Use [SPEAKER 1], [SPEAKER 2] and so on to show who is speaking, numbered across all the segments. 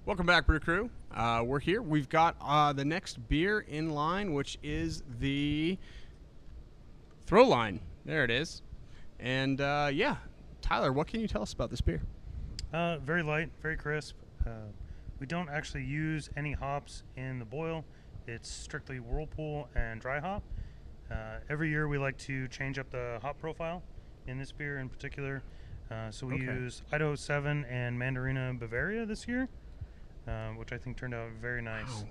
[SPEAKER 1] Welcome back, Brew Crew. We're here. We've got the next beer in line, which is the Throw Line. There it is. And yeah, Tyler, what can you tell us about this beer?
[SPEAKER 2] Very light, very crisp. We don't actually use any hops in the boil. It's strictly Whirlpool and dry hop. Every year we like to change up the hop profile in this beer in particular. So we use Idaho 7 and Mandarina Bavaria this year, which I think turned out very nice.
[SPEAKER 1] Wow.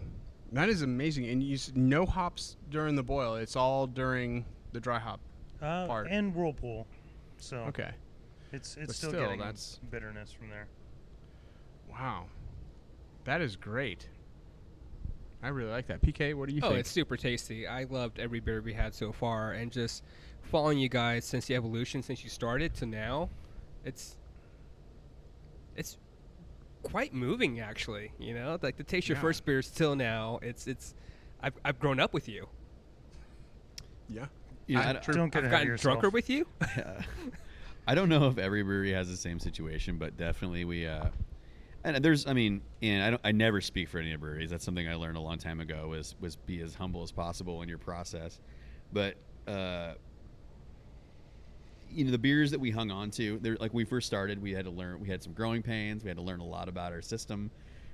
[SPEAKER 1] That is amazing. And you no hops during the boil. It's all during the dry hop part.
[SPEAKER 2] And Whirlpool. So
[SPEAKER 1] Okay.
[SPEAKER 2] it's
[SPEAKER 1] But
[SPEAKER 2] still
[SPEAKER 1] still,
[SPEAKER 2] getting
[SPEAKER 1] that's-
[SPEAKER 2] bitterness from there.
[SPEAKER 1] Wow. That is great. I really like that. PK, what do you
[SPEAKER 3] Oh,
[SPEAKER 1] think?
[SPEAKER 3] it's super tasty. I loved every beer we had so far, and just following you guys since the evolution, since you started to now, it's quite moving actually. You know, like to taste your
[SPEAKER 1] Yeah.
[SPEAKER 3] first beers till now, I've grown up with you.
[SPEAKER 1] Yeah.
[SPEAKER 4] Yeah,
[SPEAKER 2] Don't get
[SPEAKER 3] I've
[SPEAKER 2] ahead of
[SPEAKER 3] gotten
[SPEAKER 2] yourself.
[SPEAKER 3] drunker with you.
[SPEAKER 4] I don't know if every brewery has the same situation, but definitely we. And there's, I mean, and I never speak for any of the breweries. That's something I learned a long time ago. Was be as humble as possible in your process, but the beers that we hung on to, they're like we first started. We had to learn. We had some growing pains. We had to learn a lot about our system.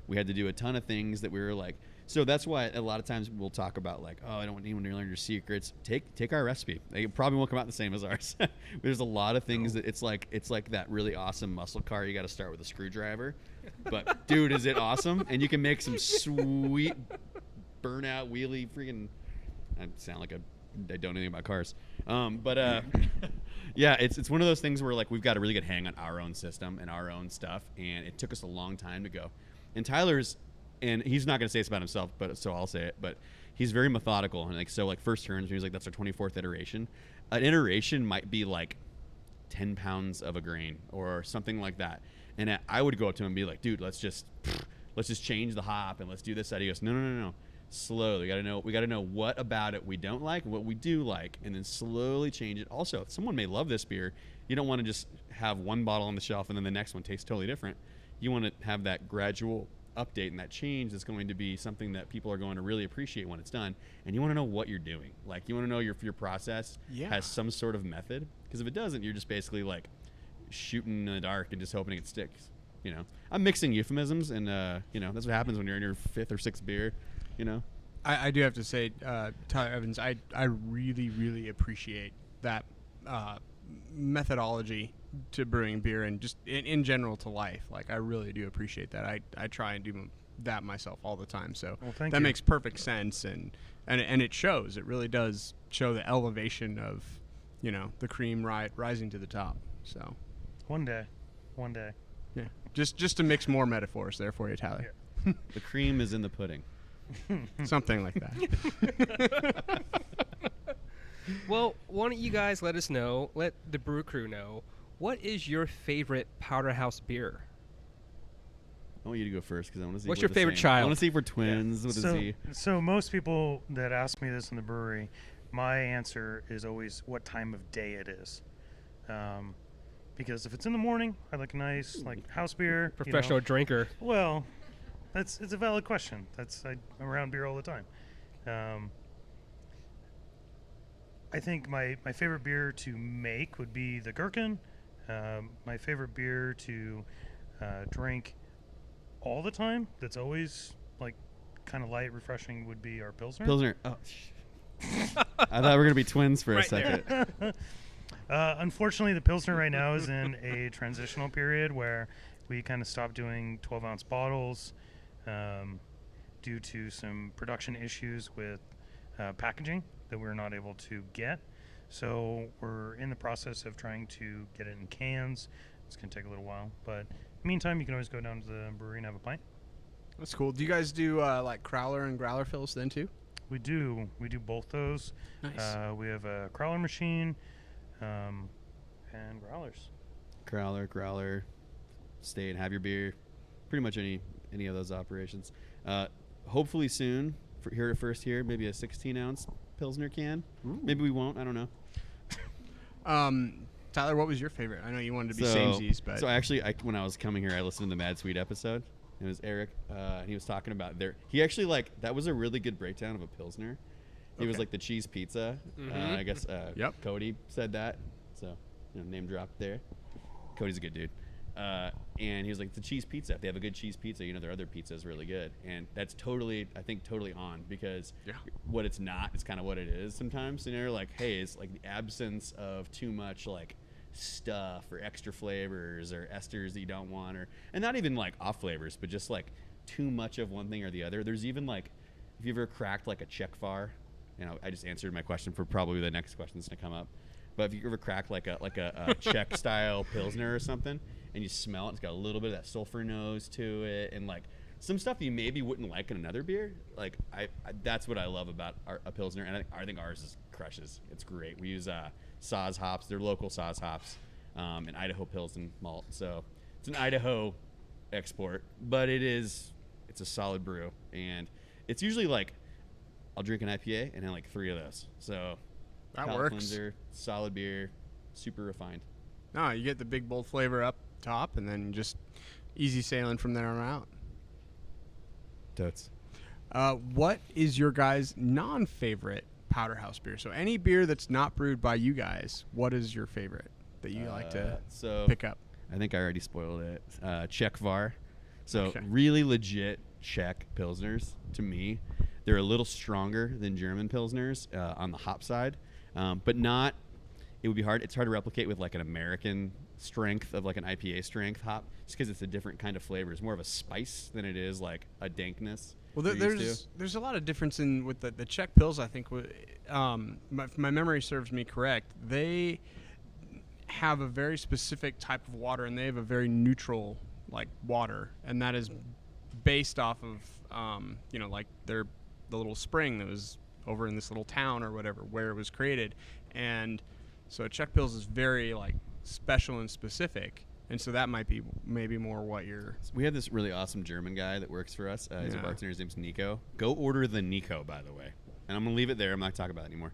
[SPEAKER 4] We had to do a ton of things that we were like. So that's why a lot of times we'll talk about like, oh, I don't want anyone to learn your secrets. Take our recipe. It probably won't come out the same as ours. There's a lot of things that it's like that really awesome muscle car. You got to start with a screwdriver, but dude, is it awesome? And you can make some sweet burnout wheelie freaking. I sound like I don't know anything about cars, but yeah, it's one of those things where like we've got a really good hang on our own system and our own stuff, and it took us a long time to go. And Tyler's. And he's not going to say this about himself, but so I'll say it. But he's very methodical, and like first turns, he's like, that's our 24th iteration. An iteration might be like 10 pounds of a grain or something like that. And I would go up to him and be like, dude, let's just change the hop and let's do this. He goes, no. Slowly, we got to know what about it we don't like and what we do like, and then slowly change it. Also, someone may love this beer. You don't want to just have one bottle on the shelf and then the next one tastes totally different. You want to have that gradual update, and that change is going to be something that people are going to really appreciate when it's done. And you want to know what you're doing. Like, you want to know your process has some sort of method, because if it doesn't, you're just basically like shooting in the dark and just hoping it sticks. I'm mixing euphemisms, and that's what happens when you're in your fifth or sixth beer.
[SPEAKER 1] I do have to say, Tyler Evans, I really, really appreciate that methodology to brewing beer, and just in general to life. Like, I really do appreciate that. I try and do that myself all the time. So that makes perfect sense, and it shows. It really does show the elevation of, the cream rising to the top. So
[SPEAKER 2] One day.
[SPEAKER 1] yeah, just to mix more metaphors there for you, Tyler.
[SPEAKER 2] Yeah.
[SPEAKER 4] The cream is in the pudding.
[SPEAKER 1] Something like that.
[SPEAKER 3] Well, why don't you guys let the brew crew know, what is your favorite Powderhaus beer?
[SPEAKER 4] I want you to go first because I want to see.
[SPEAKER 3] What's
[SPEAKER 4] if
[SPEAKER 3] your
[SPEAKER 4] we're the
[SPEAKER 3] favorite
[SPEAKER 4] same.
[SPEAKER 3] child?
[SPEAKER 4] I want to see if we're twins. What is he?
[SPEAKER 2] So most people that ask me this in the brewery, my answer is always what time of day it is. Because if it's in the morning, I like a nice house beer.
[SPEAKER 3] Professional drinker.
[SPEAKER 2] Well, it's a valid question. I'm around beer all the time. I think my favorite beer to make would be the Gherkin. My favorite beer to drink all the time, that's always kind of light, refreshing, would be our Pilsner.
[SPEAKER 4] Pilsner. Oh, I thought we were gonna be twins for a
[SPEAKER 3] Right
[SPEAKER 4] second.
[SPEAKER 2] Unfortunately, the Pilsner right now is in a transitional period where we kind of stopped doing 12-ounce bottles due to some production issues with packaging that we're not able to get. So we're in the process of trying to get it in cans. It's going to take a little while. But in the meantime, you can always go down to the brewery and have a pint.
[SPEAKER 1] That's cool. Do you guys do like crowler and growler fills then too?
[SPEAKER 2] We do. We do both those.
[SPEAKER 1] Nice.
[SPEAKER 2] We have a crowler machine and growlers.
[SPEAKER 4] Growler, stay and have your beer. Pretty much any of those operations. Hopefully soon, here at first here, maybe a 16-ounce Pilsner can.
[SPEAKER 1] Ooh.
[SPEAKER 4] Maybe we won't. I don't know.
[SPEAKER 1] Tyler, what was your favorite? I know you wanted to be samesies, but
[SPEAKER 4] so actually, when I was coming here, I listened to the Mad Sweet episode, It was Eric, and he was talking about he actually that was a really good breakdown of a Pilsner. He was like the cheese pizza. I guess Cody said that. So, name drop there. Cody's a good dude. And he was like, the cheese pizza. If they have a good cheese pizza, their other pizza is really good. And that's totally on, because what it's not is kind of what it is sometimes. Hey, it's like the absence of too much stuff or extra flavors or esters that you don't want, and not even off flavors, but just too much of one thing or the other. There's even if you ever cracked a Czech Var, I just answered my question for probably the next question's gonna come up. But if you ever crack a Czech style Pilsner or something, and you smell it, it's got a little bit of that sulfur nose to it, and some stuff you maybe wouldn't like in another beer. That's what I love about a Pilsner, and I think ours crushes. It's great. We use Saaz hops. They're local Saaz hops, and Idaho Pilsen malt. So it's an Idaho export, but it's a solid brew, and it's usually I'll drink an IPA and have 3 of those. So
[SPEAKER 1] that works.
[SPEAKER 4] Cleanser, solid beer, super refined.
[SPEAKER 1] No, you get the big bold flavor up top, and then just easy sailing from there on out.
[SPEAKER 4] Totes.
[SPEAKER 1] What is your guys' non-favorite Powderhaus beer? So any beer that's not brewed by you guys, what is your favorite that you like to pick up?
[SPEAKER 4] I think I already spoiled it. Czech Var. So really legit Czech Pilsners, to me. They're a little stronger than German Pilsners on the hop side, but not. It would be hard. It's hard to replicate with an American strength of an IPA strength hop, just because it's a different kind of flavor. It's more of a spice than it is a dankness.
[SPEAKER 1] Well, there's a lot of difference with the Czech Pils. I think, my memory serves me correct, they have a very specific type of water, and they have a very neutral water, and that is based off of the little spring that was over in this little town or whatever where it was created, and so a Czech Pils is very special and specific, and so that might be maybe more what you're.
[SPEAKER 4] We have this really awesome German guy that works for us. He's a bartender. His name's Nico. Go order the Nico, by the way, and I'm gonna leave it there. I'm not talking about it anymore.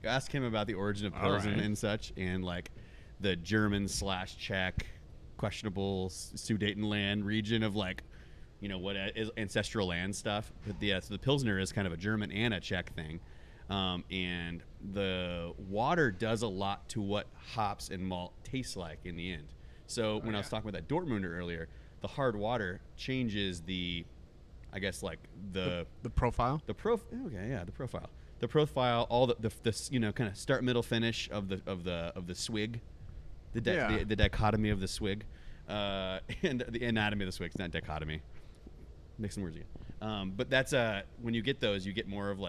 [SPEAKER 4] Ask him about the origin of Pilsen and such, and the German / Czech questionable Sudetenland region of what is ancestral land stuff. But so the Pilsner is kind of a German and a Czech thing. And the water does a lot to what hops and malt tastes like in the end. So when I was talking about that Dortmunder earlier, the hard water changes the
[SPEAKER 1] profile.
[SPEAKER 4] The profile. The profile, all the kind of start, middle, finish of the swig, the dichotomy of the swig, and the anatomy of the swig. It's not dichotomy. Mix some words again. But that's when you get those, you get more of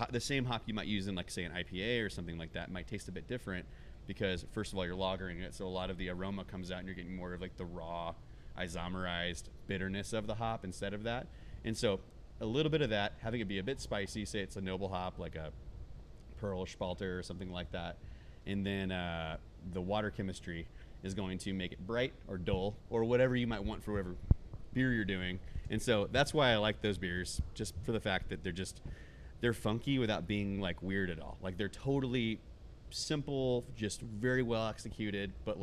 [SPEAKER 4] the same hop you might use in say an IPA or something like that might taste a bit different, because first of all you're lagering it, so a lot of the aroma comes out and you're getting more of the raw isomerized bitterness of the hop instead of that. And so a little bit of that, having it be a bit spicy, say it's a noble hop like a Pearl Spalter or something like that, and then the water chemistry is going to make it bright or dull or whatever you might want for whatever beer you're doing. And so that's why I like those beers, just for the fact that they're funky without being weird at all. They're totally simple, just very well executed, but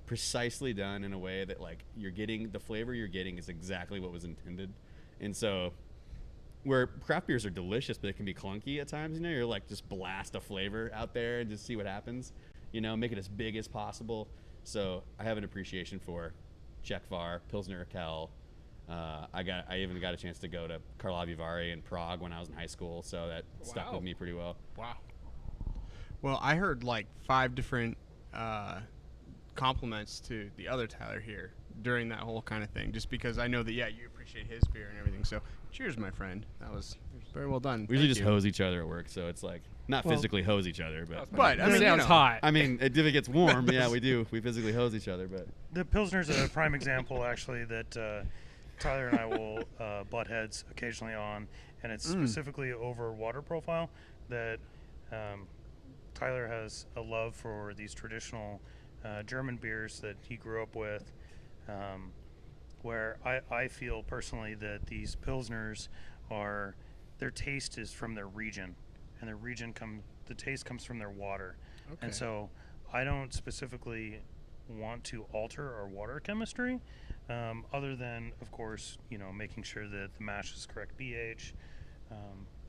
[SPEAKER 4] precisely done in a way that you're getting the flavor you're getting is exactly what was intended. And so where craft beers are delicious, but it can be clunky at times, you're just blast a flavor out there and just see what happens, make it as big as possible. So I have an appreciation for Czech Var, Pilsner Urquell. I even got a chance to go to Karlovy Vary in Prague when I was in high school, so that stuck with me pretty well.
[SPEAKER 1] Wow. Well, I heard 5 different compliments to the other Tyler here during that whole kind of thing, just because I know that you appreciate his beer and everything. So cheers, my friend. That was very well done.
[SPEAKER 4] We usually just hose each other at work, so it's not physically hose each other,
[SPEAKER 3] but I mean, sounds hot.
[SPEAKER 4] I mean, if it gets warm, we do. We physically hose each other, but
[SPEAKER 2] the Pilsner's a prime example, actually, that Tyler and I will butt heads occasionally on, and it's specifically over water profile that Tyler has a love for these traditional German beers that he grew up with, where I feel personally that these Pilsners their taste is from their region, and the taste comes from their water. Okay. And so I don't specifically want to alter our water chemistry, other than, of course, making sure that the mash is correct pH.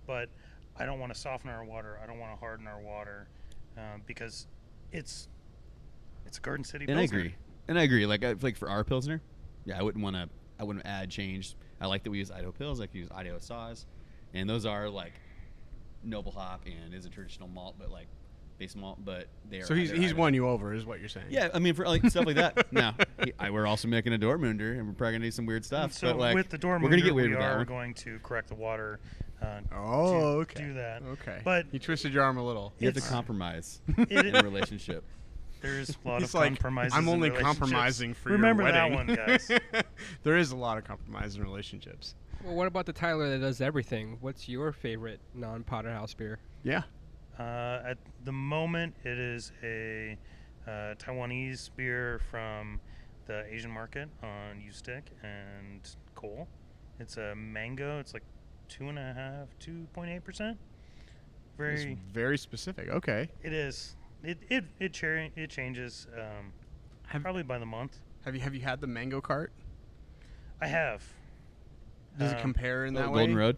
[SPEAKER 2] But I don't want to soften our water. I don't want to harden our water because it's a Garden City Pilsner.
[SPEAKER 4] And I agree. Like for our Pilsner, I wouldn't add change. I like that we use Idaho Pils. I like to use Idaho Saws. And those are like noble hop and is a traditional malt, but like base malt, but they are.
[SPEAKER 1] So he's won you over, is what you're saying?
[SPEAKER 4] Yeah, I mean for like stuff like that. Now we're also making a Dortmunder, and we're probably gonna do some weird stuff.
[SPEAKER 2] So
[SPEAKER 4] but like,
[SPEAKER 2] with the Dortmunder,
[SPEAKER 4] we're gonna get weird with that
[SPEAKER 2] are
[SPEAKER 4] one.
[SPEAKER 2] going to correct the water.
[SPEAKER 1] Okay.
[SPEAKER 2] Do that.
[SPEAKER 1] Okay.
[SPEAKER 2] But
[SPEAKER 1] you twisted your arm a little.
[SPEAKER 4] You have to compromise in a relationship.
[SPEAKER 2] There's a lot
[SPEAKER 1] He's
[SPEAKER 2] of
[SPEAKER 1] like,
[SPEAKER 2] compromises.
[SPEAKER 1] I'm only
[SPEAKER 2] in relationships.
[SPEAKER 1] compromising for
[SPEAKER 2] Remember
[SPEAKER 1] your
[SPEAKER 2] that
[SPEAKER 1] wedding.
[SPEAKER 2] one, guys.
[SPEAKER 1] There is a lot of compromise in relationships.
[SPEAKER 3] Well, what about the Tyler that does everything? What's your favorite non-Powderhouse beer?
[SPEAKER 1] Yeah.
[SPEAKER 2] At the moment, it is a Taiwanese beer from the Asian market on U-Stick and Cole. It's a mango. It's like 2.8%.
[SPEAKER 1] It's very specific. Okay.
[SPEAKER 2] It is. It changes probably by the month.
[SPEAKER 1] Have you had the mango cart?
[SPEAKER 2] I have.
[SPEAKER 1] Does it compare in that way?
[SPEAKER 4] Golden Road.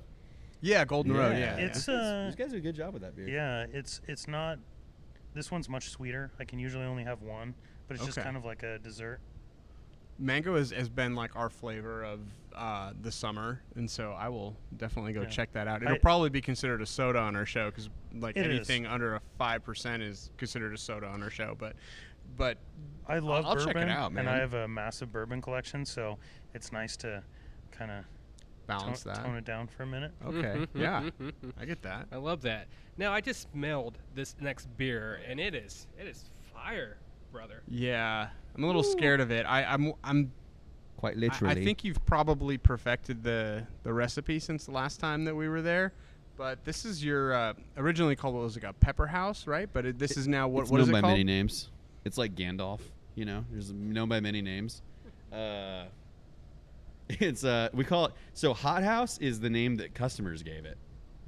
[SPEAKER 1] Yeah, Golden Road. Yeah.
[SPEAKER 2] It's
[SPEAKER 4] these guys do a good job with that beer.
[SPEAKER 2] Yeah, it's not. This one's much sweeter. I can usually only have one, but it's just kind of like a dessert.
[SPEAKER 1] Mango has been like our flavor of the summer, and so I will definitely go check that out. It'll probably be considered a soda on our show because like anything under a 5% is considered a soda on our show. But
[SPEAKER 2] I love
[SPEAKER 1] I'll
[SPEAKER 2] bourbon,
[SPEAKER 1] check it out, man.
[SPEAKER 2] and I have a massive bourbon collection, so it's nice to kind of
[SPEAKER 1] balance that,
[SPEAKER 2] tone it down for a minute.
[SPEAKER 1] Okay, yeah, I get that.
[SPEAKER 3] I love that. Now I just smelled this next beer, and it is fire, brother.
[SPEAKER 1] Yeah, I'm a little scared of it. I'm
[SPEAKER 4] quite literally.
[SPEAKER 1] I think you've probably perfected the recipe since the last time that we were there. But this is your originally called, what was it, a Pepper House, right? But this is now what is it called?
[SPEAKER 4] It's known by many names. It's like Gandalf, There's known by many names. It's we call it, so Hot House is the name that customers gave it,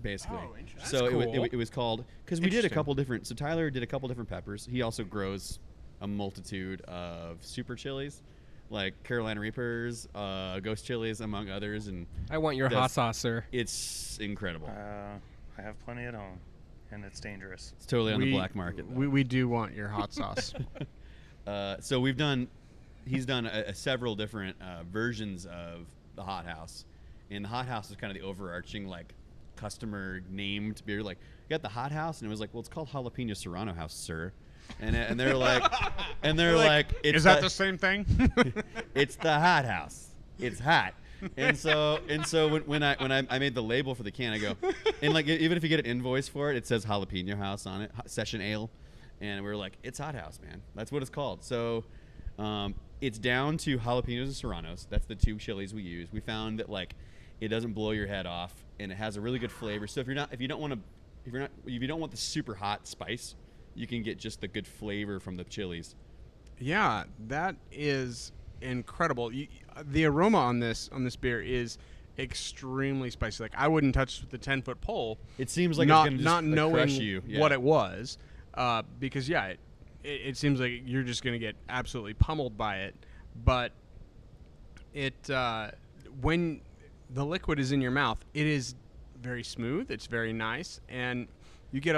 [SPEAKER 4] basically.
[SPEAKER 1] Oh, interesting.
[SPEAKER 4] So
[SPEAKER 3] That's cool.
[SPEAKER 4] it was called, because we did a couple different, so Tyler did a couple different peppers. He also grows a multitude of super chilies, like Carolina Reapers, Ghost chilies, among others. And
[SPEAKER 3] I want your hot sauce, sir.
[SPEAKER 4] It's incredible.
[SPEAKER 2] I have plenty at home, and it's dangerous.
[SPEAKER 4] It's totally on the black market, though.
[SPEAKER 1] We do want your hot sauce.
[SPEAKER 4] So he's done several different versions of the Hot House, and the Hot House is kind of the overarching like customer named beer. Like, you got the Hot House, and it was like, well, it's called Jalapeno Serrano House, sir. And they're like, it's
[SPEAKER 1] is that the same thing?
[SPEAKER 4] It's the Hot House. It's hot. And so when I made the label for the can, I go, and like even if you get an invoice for it, it says Jalapeno House on it, Session Ale, and we were like, it's Hot House, man. That's what it's called. So it's down to jalapenos and serranos. That's the two chilies we use. We found that like it doesn't blow your head off, and it has a really good flavor. So if you don't want the super hot spice, you can get just the good flavor from the chilies.
[SPEAKER 1] Yeah, that is incredible. The aroma on this beer is extremely spicy. Like, I wouldn't touch with the 10-foot pole.
[SPEAKER 4] It seems like
[SPEAKER 1] not
[SPEAKER 4] it's gonna
[SPEAKER 1] not
[SPEAKER 4] just
[SPEAKER 1] knowing
[SPEAKER 4] crush you. Yeah.
[SPEAKER 1] what it was, because it seems like you're just going to get absolutely pummeled by it. But when the liquid is in your mouth, it is very smooth. It's very nice, and you get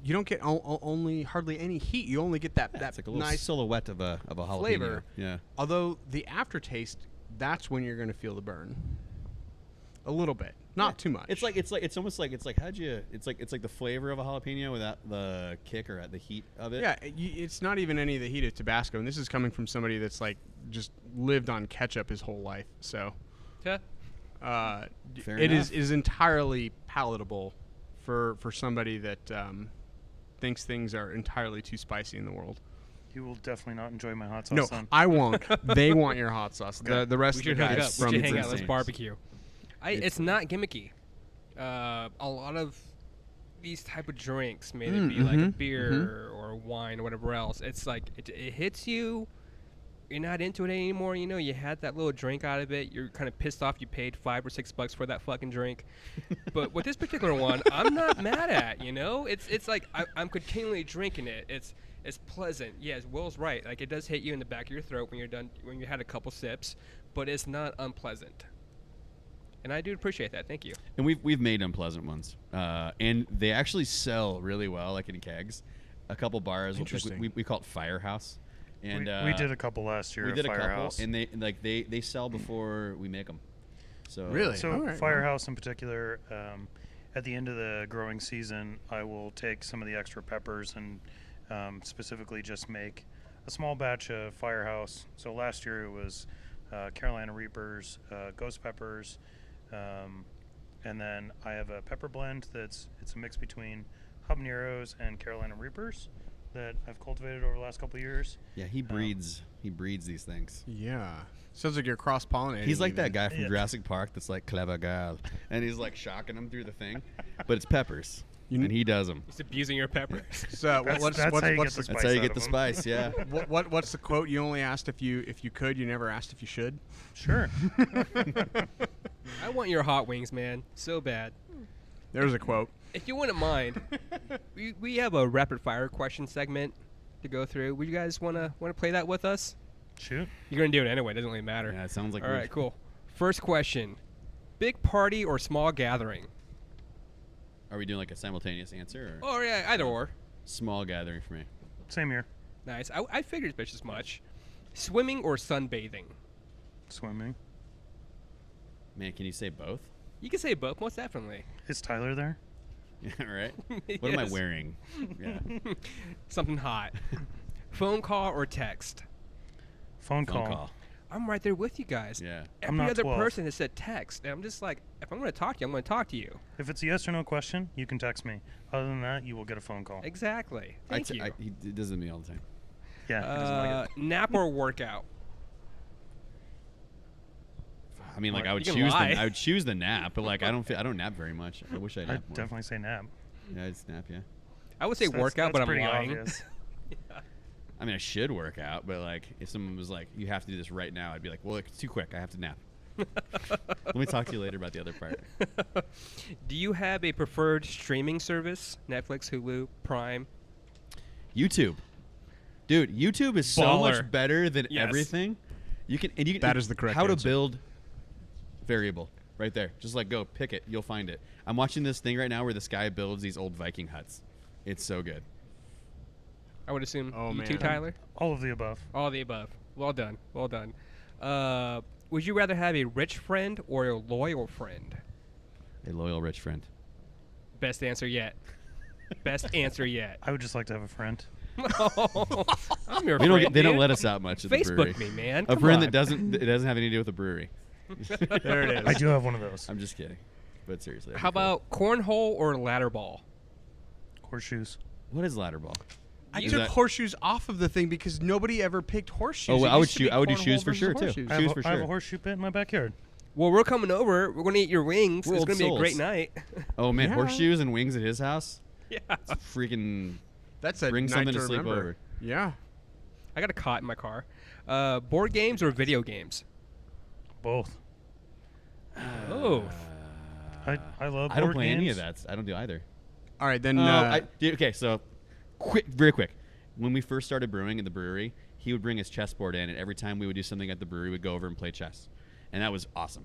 [SPEAKER 1] you don't get only hardly any heat. You only get that
[SPEAKER 4] it's like a little
[SPEAKER 1] nice
[SPEAKER 4] silhouette of a jalapeno
[SPEAKER 1] flavor.
[SPEAKER 4] Yeah.
[SPEAKER 1] Although the aftertaste, that's when you're going to feel the burn. A little bit, not too much.
[SPEAKER 4] It's like almost like it's like the flavor of a jalapeno without the kick or the heat of it.
[SPEAKER 1] Yeah, it's not even any of the heat of Tabasco, and this is coming from somebody that's like just lived on ketchup his whole life. So,
[SPEAKER 3] Yeah.
[SPEAKER 1] it is entirely palatable for somebody that thinks things are entirely too spicy in the world.
[SPEAKER 2] You will definitely not enjoy my hot sauce.
[SPEAKER 1] No,
[SPEAKER 2] then.
[SPEAKER 1] I won't. They want your hot sauce.
[SPEAKER 2] Okay.
[SPEAKER 1] The rest
[SPEAKER 3] We
[SPEAKER 1] of the
[SPEAKER 3] should hook it
[SPEAKER 1] guys
[SPEAKER 3] up.
[SPEAKER 1] from
[SPEAKER 3] We should hang out. Let's
[SPEAKER 4] Insane.
[SPEAKER 3] barbecue. It's not gimmicky. A lot of these type of drinks, may it be like a beer or wine or whatever else, it's like it hits you you're not into it anymore. You know, you had that little drink out of it. You're kind of pissed off. You paid $5 or $6 for that fucking drink. But with this particular one, I'm not mad at. You know, it's like I'm continually drinking it. It's pleasant. Yes, Will's right. Like, it does hit you in the back of your throat when you're done, when you had a couple sips, but it's not unpleasant. And I do appreciate that. Thank you.
[SPEAKER 4] And we've made unpleasant ones, and they actually sell really well, like in kegs. A couple bars.
[SPEAKER 1] Interesting.
[SPEAKER 4] We call it Firehouse. And
[SPEAKER 2] we did a couple last year.
[SPEAKER 4] We did a
[SPEAKER 2] Firehouse.
[SPEAKER 4] couple, and they sell before we make them. So
[SPEAKER 1] Really?
[SPEAKER 2] So
[SPEAKER 1] Right.
[SPEAKER 2] Firehouse in particular, at the end of the growing season, I will take some of the extra peppers and specifically just make a small batch of Firehouse. So last year it was Carolina Reapers, ghost peppers, and then I have a pepper blend it's a mix between habaneros and Carolina Reapers that I've cultivated over the last couple of years.
[SPEAKER 4] Yeah, he breeds these things.
[SPEAKER 1] Yeah. Sounds like you're cross-pollinating.
[SPEAKER 4] He's like
[SPEAKER 1] even.
[SPEAKER 4] that guy from
[SPEAKER 2] Yeah.
[SPEAKER 4] Jurassic Park that's like clever girl, and he's like shocking them through the thing, but it's peppers,
[SPEAKER 1] You
[SPEAKER 4] and he does them.
[SPEAKER 3] He's abusing your peppers.
[SPEAKER 1] So
[SPEAKER 2] That's
[SPEAKER 1] what's
[SPEAKER 2] how you get
[SPEAKER 1] what's
[SPEAKER 2] the
[SPEAKER 1] the
[SPEAKER 2] spice
[SPEAKER 4] That's how you
[SPEAKER 2] out
[SPEAKER 4] get
[SPEAKER 2] of
[SPEAKER 4] the
[SPEAKER 2] 'em.
[SPEAKER 4] spice. Yeah.
[SPEAKER 1] what's the quote? You only asked if you could. You never asked if you should.
[SPEAKER 2] Sure.
[SPEAKER 3] I want your hot wings, man, so bad.
[SPEAKER 1] There's a quote.
[SPEAKER 3] If you wouldn't mind, we have a rapid fire question segment to go through. Would you guys wanna play that with us?
[SPEAKER 2] Shoot.
[SPEAKER 3] You're gonna do it anyway. Doesn't really matter.
[SPEAKER 4] Yeah, it sounds like
[SPEAKER 3] All
[SPEAKER 4] we've-
[SPEAKER 3] right, cool. First question: big party or small gathering?
[SPEAKER 4] Are we doing like a simultaneous answer or
[SPEAKER 3] Oh yeah, either or.
[SPEAKER 4] small gathering for me?
[SPEAKER 2] Same here.
[SPEAKER 3] Nice. I figured just as much. Swimming or sunbathing?
[SPEAKER 2] Swimming.
[SPEAKER 4] Man, can you say both?
[SPEAKER 3] You can say both, most definitely.
[SPEAKER 2] Is Tyler there?
[SPEAKER 4] Yeah, right. What am I
[SPEAKER 3] Yes.
[SPEAKER 4] wearing? Yeah.
[SPEAKER 3] Something hot. Phone call or text?
[SPEAKER 2] Phone
[SPEAKER 4] Phone
[SPEAKER 2] call.
[SPEAKER 4] call.
[SPEAKER 3] I'm right there with you guys.
[SPEAKER 4] Yeah.
[SPEAKER 2] I'm
[SPEAKER 3] Every
[SPEAKER 2] not
[SPEAKER 3] other
[SPEAKER 2] 12.
[SPEAKER 3] person has said text, and I'm just like, if I'm going to talk to you, I'm going to talk to you.
[SPEAKER 2] If it's a yes or no question, you can text me. Other than that, you will get a phone call.
[SPEAKER 3] Exactly. Thank you.
[SPEAKER 4] He does it to me all the time.
[SPEAKER 2] Yeah, he doesn't like it.
[SPEAKER 3] Nap or workout?
[SPEAKER 4] I mean, like
[SPEAKER 3] Well,
[SPEAKER 4] I would
[SPEAKER 3] you can
[SPEAKER 4] choose
[SPEAKER 3] lie.
[SPEAKER 4] I would choose the nap, but like I don't nap very much. I wish I
[SPEAKER 2] I'd
[SPEAKER 4] napped more.
[SPEAKER 2] definitely say nap.
[SPEAKER 4] Yeah, I'd snap. Yeah.
[SPEAKER 3] I would say
[SPEAKER 2] That's-
[SPEAKER 3] workout,
[SPEAKER 2] that's
[SPEAKER 3] but I'm
[SPEAKER 2] pretty
[SPEAKER 3] lying.
[SPEAKER 2] obvious.
[SPEAKER 4] I mean, I should work out, but like if someone was like, "You have to do this right now," I'd be like, "Well, it's too quick. I have to nap." Let me talk to you later about the other part.
[SPEAKER 3] Do you have a preferred streaming service? Netflix, Hulu, Prime?
[SPEAKER 4] YouTube, dude. YouTube is so
[SPEAKER 3] Baller.
[SPEAKER 4] much better than
[SPEAKER 3] Yes.
[SPEAKER 4] everything. You can
[SPEAKER 1] That is the correct
[SPEAKER 4] how to
[SPEAKER 1] answer.
[SPEAKER 4] build variable right there. Just like go pick it, you'll find it. I'm watching this thing right now where this guy builds these old Viking huts. It's so good.
[SPEAKER 3] I would assume
[SPEAKER 1] Oh,
[SPEAKER 3] you too,
[SPEAKER 1] man.
[SPEAKER 3] Tyler?
[SPEAKER 2] All of the above.
[SPEAKER 3] All the above. Well done. Well done. Would you rather have a rich friend or a loyal friend?
[SPEAKER 4] A loyal rich friend.
[SPEAKER 3] Best answer yet. Best answer yet.
[SPEAKER 2] I would just like to have a friend.
[SPEAKER 3] I'm your
[SPEAKER 4] We don't
[SPEAKER 3] friend,
[SPEAKER 4] they don't
[SPEAKER 3] dude.
[SPEAKER 4] let us out much at the brewery.
[SPEAKER 3] Facebook me, man.
[SPEAKER 4] A
[SPEAKER 3] Come
[SPEAKER 4] friend
[SPEAKER 3] on.
[SPEAKER 4] that doesn't have anything to do with the brewery.
[SPEAKER 1] There it is.
[SPEAKER 2] I do have one of those.
[SPEAKER 4] I'm just kidding. But seriously. that'd
[SPEAKER 3] How
[SPEAKER 4] be cool.
[SPEAKER 3] about cornhole or ladder ball?
[SPEAKER 2] Horseshoes.
[SPEAKER 4] what is ladder ball?
[SPEAKER 1] I
[SPEAKER 4] Is
[SPEAKER 1] took
[SPEAKER 4] that-
[SPEAKER 1] horseshoes off of the thing because nobody ever picked horseshoes.
[SPEAKER 4] Oh, well,
[SPEAKER 1] It
[SPEAKER 4] I would
[SPEAKER 1] used to be
[SPEAKER 4] shoot- I would do
[SPEAKER 1] cornhole
[SPEAKER 4] shoes for
[SPEAKER 1] versus
[SPEAKER 4] sure, too.
[SPEAKER 1] horseshoes.
[SPEAKER 2] I have,
[SPEAKER 4] Shoes
[SPEAKER 2] a,
[SPEAKER 4] for
[SPEAKER 2] I have a
[SPEAKER 4] sure.
[SPEAKER 2] horseshoe pit in my backyard.
[SPEAKER 3] Well, we're coming over. We're going to eat your wings.
[SPEAKER 4] We're
[SPEAKER 3] It's
[SPEAKER 4] old
[SPEAKER 3] going to be a great
[SPEAKER 4] souls.
[SPEAKER 3] night.
[SPEAKER 4] Oh man,
[SPEAKER 1] Yeah.
[SPEAKER 4] horseshoes and wings at his house.
[SPEAKER 3] Yeah.
[SPEAKER 4] It's freaking
[SPEAKER 1] That's a
[SPEAKER 4] bring
[SPEAKER 1] night
[SPEAKER 4] something
[SPEAKER 1] to
[SPEAKER 4] to sleep
[SPEAKER 1] remember.
[SPEAKER 4] over.
[SPEAKER 1] Yeah.
[SPEAKER 3] I got a cot in my car. Board games or video games?
[SPEAKER 2] Both.
[SPEAKER 3] Oh.
[SPEAKER 2] I love
[SPEAKER 4] I don't
[SPEAKER 2] board
[SPEAKER 4] play any of
[SPEAKER 2] games.
[SPEAKER 4] that. I don't do either.
[SPEAKER 1] All right, then.
[SPEAKER 4] Dude, okay, so very quick. When we first started brewing at the brewery, he would bring his chessboard in, and every time we would do something at the brewery, we'd go over and play chess, and that was awesome.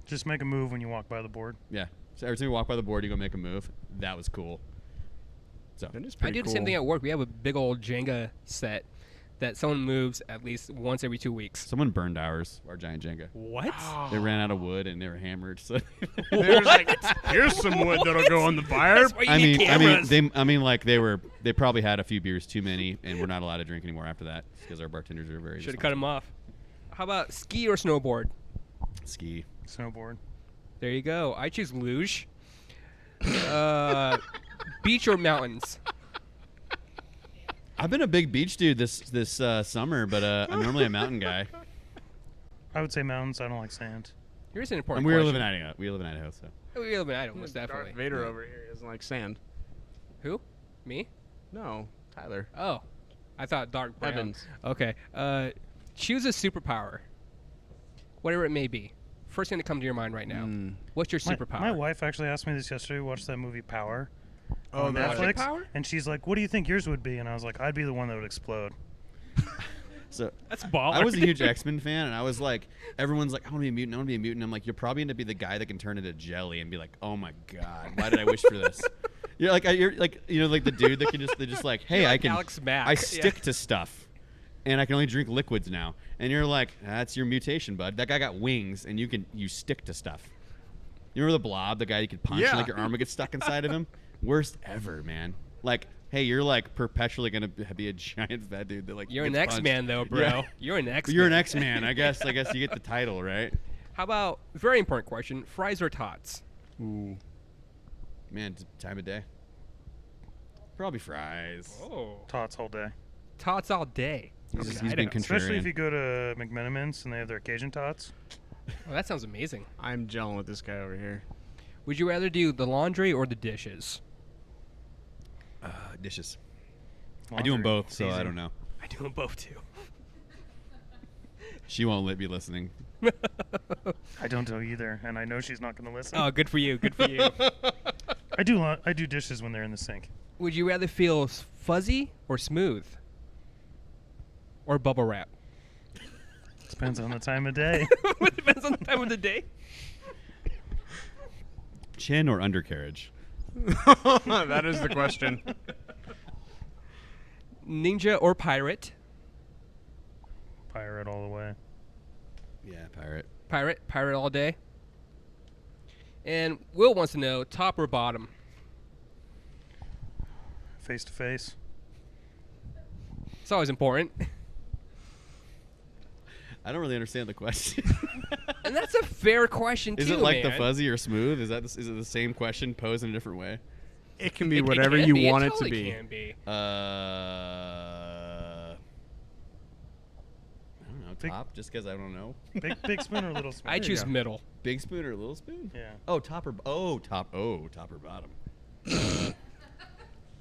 [SPEAKER 2] Just make a move when you walk by the board.
[SPEAKER 4] Yeah. So every time you walk by the board, you go make a move. That was cool. So
[SPEAKER 1] that is
[SPEAKER 3] I
[SPEAKER 1] pretty
[SPEAKER 3] do the
[SPEAKER 1] cool.
[SPEAKER 3] same thing at work. We have a big old Jenga set that someone moves at least once every 2 weeks.
[SPEAKER 4] someone burned ours, our giant Jenga.
[SPEAKER 3] What?
[SPEAKER 4] They ran out of wood and they were hammered. So
[SPEAKER 1] There's like, here's some wood that'll go on the fire.
[SPEAKER 3] That's why you need cameras.
[SPEAKER 4] they probably had a few beers too many, and we're not allowed to drink anymore after that because our bartenders are very
[SPEAKER 3] Should have cut him off. How about ski or snowboard?
[SPEAKER 4] ski.
[SPEAKER 2] Snowboard.
[SPEAKER 3] There you go. I choose luge. Beach or mountains?
[SPEAKER 4] I've been a big beach dude this summer, but I'm normally a mountain guy.
[SPEAKER 2] I would say mountains. I don't like sand.
[SPEAKER 3] Here's an important
[SPEAKER 4] And we
[SPEAKER 3] question.
[SPEAKER 4] live in Idaho. We live in Idaho, so
[SPEAKER 3] We live in Idaho, most definitely.
[SPEAKER 1] Darth Vader over here doesn't like sand.
[SPEAKER 3] Who? Me?
[SPEAKER 1] No, Tyler.
[SPEAKER 3] Oh. I thought Dark Brown.
[SPEAKER 1] Evans.
[SPEAKER 3] Okay. Choose a superpower, whatever it may be. First thing to come to your mind right now. What's your superpower?
[SPEAKER 2] My wife actually asked me this yesterday. We watched that movie Power
[SPEAKER 1] the
[SPEAKER 2] on Netflix,
[SPEAKER 3] Power?
[SPEAKER 2] and she's like, "What do you think yours would be?" And I was like, "I'd be the one that would explode."
[SPEAKER 4] So
[SPEAKER 3] That's baller.
[SPEAKER 4] I was a huge X-Men fan, and I was like, everyone's like, I want to be a mutant. I want to be a mutant. I'm like, you're probably going to be the guy that can turn into jelly and be like, oh my god, why did I wish for this? You're like the dude that can they're just like, hey,
[SPEAKER 3] You're
[SPEAKER 4] I
[SPEAKER 3] like
[SPEAKER 4] can,
[SPEAKER 3] Alex Mack.
[SPEAKER 4] I stick to stuff, and I can only drink liquids now. And you're like, that's your mutation, bud. That guy got wings, and you stick to stuff. You remember the Blob, the guy you could punch, and like your arm would get stuck inside of him? Worst ever, man. Like, hey, you're like perpetually gonna be a giant fat dude that like.
[SPEAKER 3] You're an
[SPEAKER 4] gets
[SPEAKER 3] X-Man
[SPEAKER 4] punched.
[SPEAKER 3] though, bro.
[SPEAKER 4] Yeah.
[SPEAKER 3] You're an X-Man.
[SPEAKER 4] You're an X-Man. I guess you get the title, right?
[SPEAKER 3] How about, very important question, fries or tots?
[SPEAKER 1] Ooh.
[SPEAKER 4] Man, time of day. Probably fries.
[SPEAKER 3] Oh.
[SPEAKER 2] Tots all day.
[SPEAKER 3] Tots all day.
[SPEAKER 4] He's
[SPEAKER 3] Okay,
[SPEAKER 4] been
[SPEAKER 3] I know.
[SPEAKER 2] Especially if
[SPEAKER 4] contrarian.
[SPEAKER 2] you go to McMenamins and they have their Cajun tots.
[SPEAKER 3] Oh, that sounds amazing.
[SPEAKER 1] I'm gelling with this guy over here.
[SPEAKER 3] Would you rather do the laundry or the dishes?
[SPEAKER 4] Dishes. I do them
[SPEAKER 2] Laundry.
[SPEAKER 4] both, so
[SPEAKER 2] Easy.
[SPEAKER 4] I don't know.
[SPEAKER 3] I do them both too.
[SPEAKER 4] She won't let me listening.
[SPEAKER 2] I don't know either, and I know she's not going to listen.
[SPEAKER 3] Oh, good for you. Good for you.
[SPEAKER 2] I do dishes when they're in the sink.
[SPEAKER 3] Would you rather feel fuzzy or smooth? Or bubble wrap?
[SPEAKER 2] Depends on the time of day.
[SPEAKER 3] It depends on the time of the day.
[SPEAKER 4] Chin or undercarriage?
[SPEAKER 1] That is the question.
[SPEAKER 3] Ninja or pirate?
[SPEAKER 2] Pirate all the way.
[SPEAKER 4] Yeah, pirate.
[SPEAKER 3] Pirate all day. And Will wants to know, top or bottom?
[SPEAKER 2] Face to face.
[SPEAKER 3] It's always important.
[SPEAKER 4] I don't really understand the question.
[SPEAKER 3] And that's a fair question, too,
[SPEAKER 4] Is it like the
[SPEAKER 3] man.
[SPEAKER 4] fuzzy or smooth? Is it the same question posed in a different way?
[SPEAKER 1] It can be
[SPEAKER 3] It
[SPEAKER 1] whatever
[SPEAKER 3] can
[SPEAKER 1] you
[SPEAKER 3] be.
[SPEAKER 1] want it to
[SPEAKER 3] totally
[SPEAKER 1] be.
[SPEAKER 3] Can be.
[SPEAKER 4] I don't know.
[SPEAKER 2] Big-
[SPEAKER 4] Top, just because I don't know.
[SPEAKER 2] Big spoon or little spoon?
[SPEAKER 3] I choose middle.
[SPEAKER 4] Big spoon or little spoon?
[SPEAKER 2] Yeah.
[SPEAKER 4] Oh, top or top or bottom.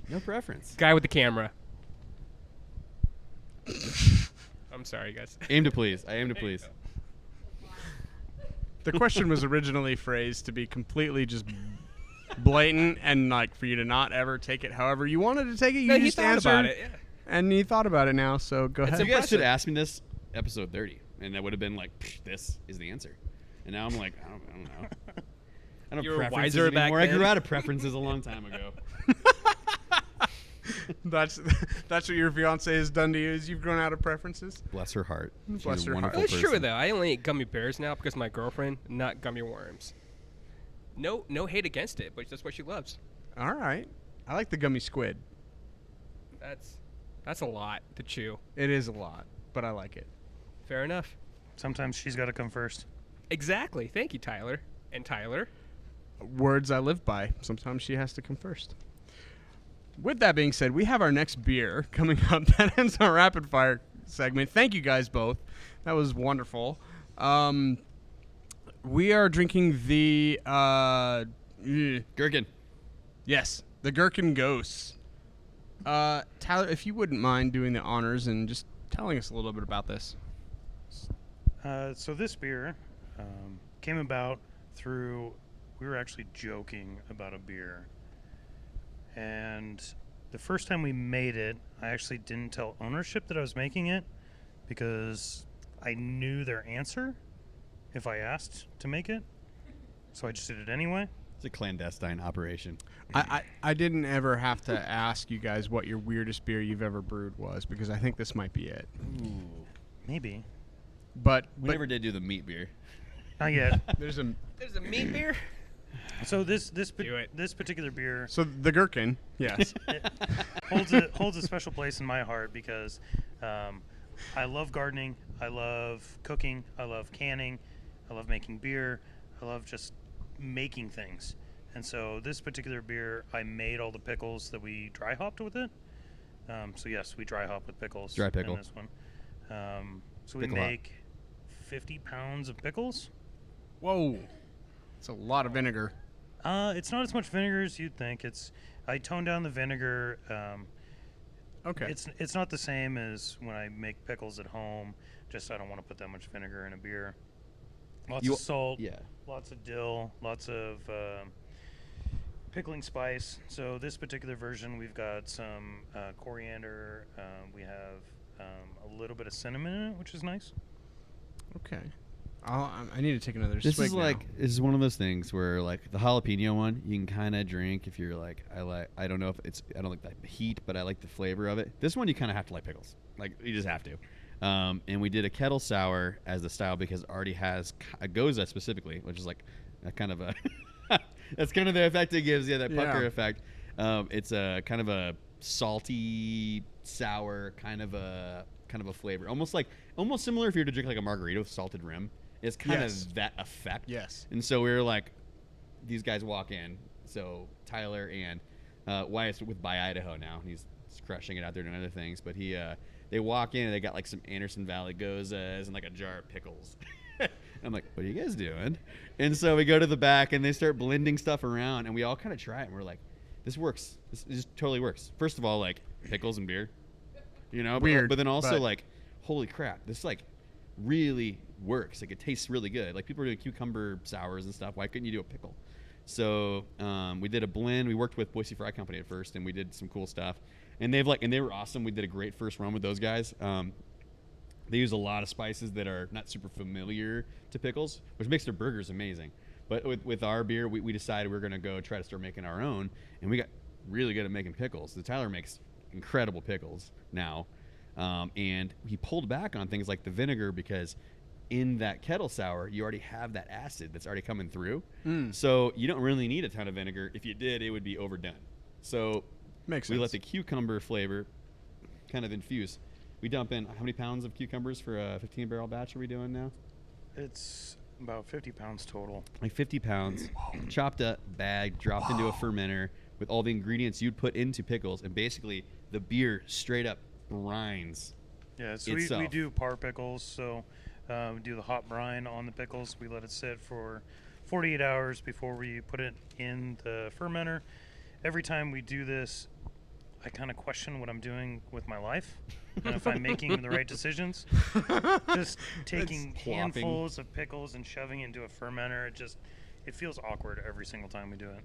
[SPEAKER 4] No preference.
[SPEAKER 3] Guy with the camera. I'm sorry, guys.
[SPEAKER 4] Aim to please. I aim to please.
[SPEAKER 1] The question was originally phrased to be completely just blatant and like for you to not ever take it however you wanted to take it. You
[SPEAKER 3] No, he
[SPEAKER 1] just
[SPEAKER 3] thought
[SPEAKER 1] answered,
[SPEAKER 3] about it. Yeah.
[SPEAKER 1] and he thought about it now. So go
[SPEAKER 3] It's
[SPEAKER 1] ahead.
[SPEAKER 4] You guys should
[SPEAKER 3] impressive.
[SPEAKER 4] ask me this episode 30, and I would have been like, this is the answer. And now I'm like, I don't know. I don't
[SPEAKER 3] You were
[SPEAKER 4] have preferences
[SPEAKER 3] wiser back
[SPEAKER 4] anymore. I grew
[SPEAKER 3] then.
[SPEAKER 4] out of preferences a long time ago.
[SPEAKER 1] That's what your fiance has done to you. Is you've grown out of preferences.
[SPEAKER 4] Bless her heart. She's
[SPEAKER 1] Bless
[SPEAKER 4] a
[SPEAKER 1] her heart.
[SPEAKER 4] wonderful
[SPEAKER 3] Well, it's true
[SPEAKER 4] person.
[SPEAKER 3] though. I only eat gummy bears now because of my girlfriend, not gummy worms. No hate against it, but that's what she loves.
[SPEAKER 1] All right. I like the gummy squid.
[SPEAKER 3] That's a lot to chew.
[SPEAKER 1] It is a lot, but I like it.
[SPEAKER 3] Fair enough.
[SPEAKER 2] Sometimes she's got to come first.
[SPEAKER 3] Exactly. Thank you, Tyler. And Tyler.
[SPEAKER 1] Words I live by. Sometimes she has to come first. With that being said, we have our next beer coming up. That ends our rapid fire segment. Thank you guys both. That was wonderful. We are drinking the
[SPEAKER 4] Gherkin.
[SPEAKER 1] yes, the Gherkin Ghosts. Tyler, if you wouldn't mind doing the honors and just telling us a little bit about this.
[SPEAKER 2] So this beer came about through, we were actually joking about a beer. And the first time we made it, I actually didn't tell ownership that I was making it because I knew their answer if I asked to make it. So I just did it anyway.
[SPEAKER 4] It's a clandestine operation.
[SPEAKER 1] I didn't ever have to ask you guys what your weirdest beer you've ever brewed was because I think this might be it.
[SPEAKER 4] Ooh.
[SPEAKER 2] Maybe.
[SPEAKER 1] But
[SPEAKER 4] We never did do the meat beer.
[SPEAKER 2] Not yet.
[SPEAKER 1] there's a
[SPEAKER 3] There's a meat beer.
[SPEAKER 2] So this
[SPEAKER 3] Do it.
[SPEAKER 2] this particular beer
[SPEAKER 1] so the Gherkin, yes.
[SPEAKER 2] holds a special place in my heart because I love gardening, I love cooking, I love canning, I love making beer, I love just making things. And so this particular beer, I made all the pickles that we dry hopped with it. So yes, we dry hop with pickles.
[SPEAKER 4] Dry pickle.
[SPEAKER 2] In this one. So we
[SPEAKER 4] Pickle hop.
[SPEAKER 2] make 50 pounds of pickles.
[SPEAKER 1] Whoa, it's a lot of vinegar.
[SPEAKER 2] It's not as much vinegar as you'd think. I tone down the vinegar.
[SPEAKER 1] Okay.
[SPEAKER 2] It's not the same as when I make pickles at home. Just I don't want to put that much vinegar in a beer. Lots of salt.
[SPEAKER 4] Yeah.
[SPEAKER 2] Lots of dill. Lots of pickling spice. So this particular version, we've got some coriander. We have a little bit of cinnamon in it, which is nice.
[SPEAKER 1] Okay. I need to take another
[SPEAKER 4] This
[SPEAKER 1] swig
[SPEAKER 4] is
[SPEAKER 1] now.
[SPEAKER 4] this is one of those things where like the jalapeno one you can kind of drink if you're like I don't know if I don't like the heat, but I like the flavor of it. This one you kind of have to like pickles, like you just have to. And we did a kettle sour as the style because it already has a goza specifically, which is like a kind of a that's kind of the effect it gives. Yeah, that pucker effect. It's a kind of a salty sour kind of a flavor, almost similar if you were to drink like a margarita with salted rim. It's kind of that effect.
[SPEAKER 1] Yes.
[SPEAKER 4] And so we were like, these guys walk in. So Tyler and Wyatt's with By Idaho now. And he's crushing it out there doing other things. But they walk in and they got like some Anderson Valley gozas and like a jar of pickles. I'm like, what are you guys doing? And so we go to the back and they start blending stuff around. And we all kind of try it. And we're like, this works. This just totally works. First of all, like pickles and beer. You know,
[SPEAKER 1] Weird,
[SPEAKER 4] but then also like, holy crap, this like really works. Like it tastes really good. Like people are doing cucumber sours and stuff. Why couldn't you do a pickle? So we did a blend. We worked with Boise Fry Company at first, and we did some cool stuff. And they were awesome. We did a great first run with those guys. They use a lot of spices that are not super familiar to pickles, which makes their burgers amazing. But with our beer, we decided we were going to go try to start making our own, and we got really good at making pickles. The Tyler makes incredible pickles now. And he pulled back on things like the vinegar because in that kettle sour, you already have that acid that's already coming through. So you don't really need a ton of vinegar. If you did, it would be overdone. So
[SPEAKER 1] Makes sense.
[SPEAKER 4] we let the cucumber flavor kind of infuse. We dump in, how many pounds of cucumbers for a 15-barrel batch are we doing now?
[SPEAKER 2] It's about 50 pounds total.
[SPEAKER 4] Like 50 pounds, chopped up, bagged, dropped into a fermenter with all the ingredients you'd put into pickles. And basically, the beer straight up brines.
[SPEAKER 2] Yeah, so we do par pickles. So we do the hot brine on the pickles. We let it sit for 48 hours before we put it in the fermenter. Every time we do this, I kind of question what I'm doing with my life and if I'm making the right decisions. Just taking handfuls of pickles and shoving it into a fermenter, it feels awkward every single time we do it.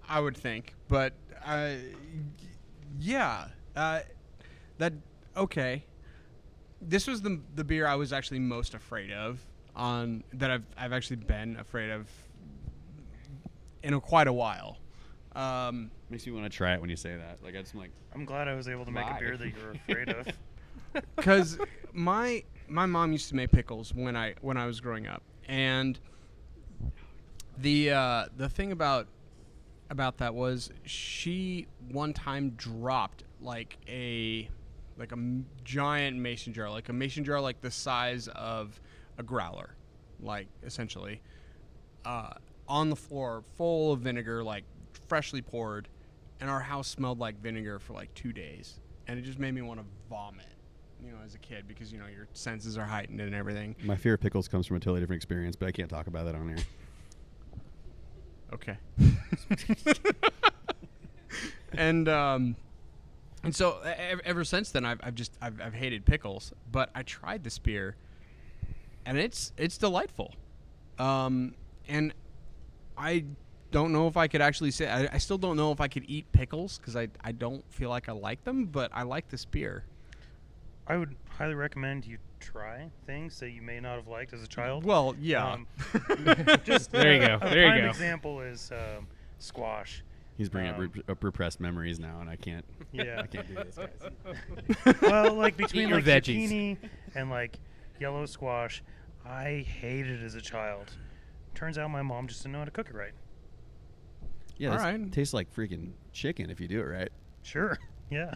[SPEAKER 1] I would think, but okay. This was the beer I was actually most afraid of that I've actually been afraid of in quite a while.
[SPEAKER 4] Makes me want to try it when you say that. Like
[SPEAKER 2] I'm glad I was able to make a beer that you were afraid of.
[SPEAKER 1] Because my mom used to make pickles when I was growing up, and the thing about that was she one time dropped like a giant mason jar, like the size of a growler, like essentially, on the floor, full of vinegar, like freshly poured, and our house smelled like vinegar for like 2 days, and it just made me want to vomit, as a kid, because your senses are heightened and everything.
[SPEAKER 4] My fear of pickles comes from a totally different experience, but I can't talk about that on here.
[SPEAKER 1] Okay. And so ever since then, I've hated pickles, but I tried this beer, and it's delightful, and I don't know if I could actually say I still don't know if I could eat pickles because I don't feel like I like them, but I like this beer.
[SPEAKER 2] I would highly recommend you try things that you may not have liked as a child.
[SPEAKER 1] Well, yeah.
[SPEAKER 2] Just
[SPEAKER 3] there you go.
[SPEAKER 2] A prime example is squash.
[SPEAKER 4] He's bringing up repressed memories now, and I can't.
[SPEAKER 2] Yeah,
[SPEAKER 4] I can't do this, guys.
[SPEAKER 2] Well, like between
[SPEAKER 3] your
[SPEAKER 2] like
[SPEAKER 3] veggies.
[SPEAKER 2] zucchini and like yellow squash, I hated it as a child. Turns out my mom just didn't know how to cook it right.
[SPEAKER 4] Yeah,
[SPEAKER 1] all right.
[SPEAKER 4] Tastes like freaking chicken if you do it right.
[SPEAKER 2] Sure. Yeah.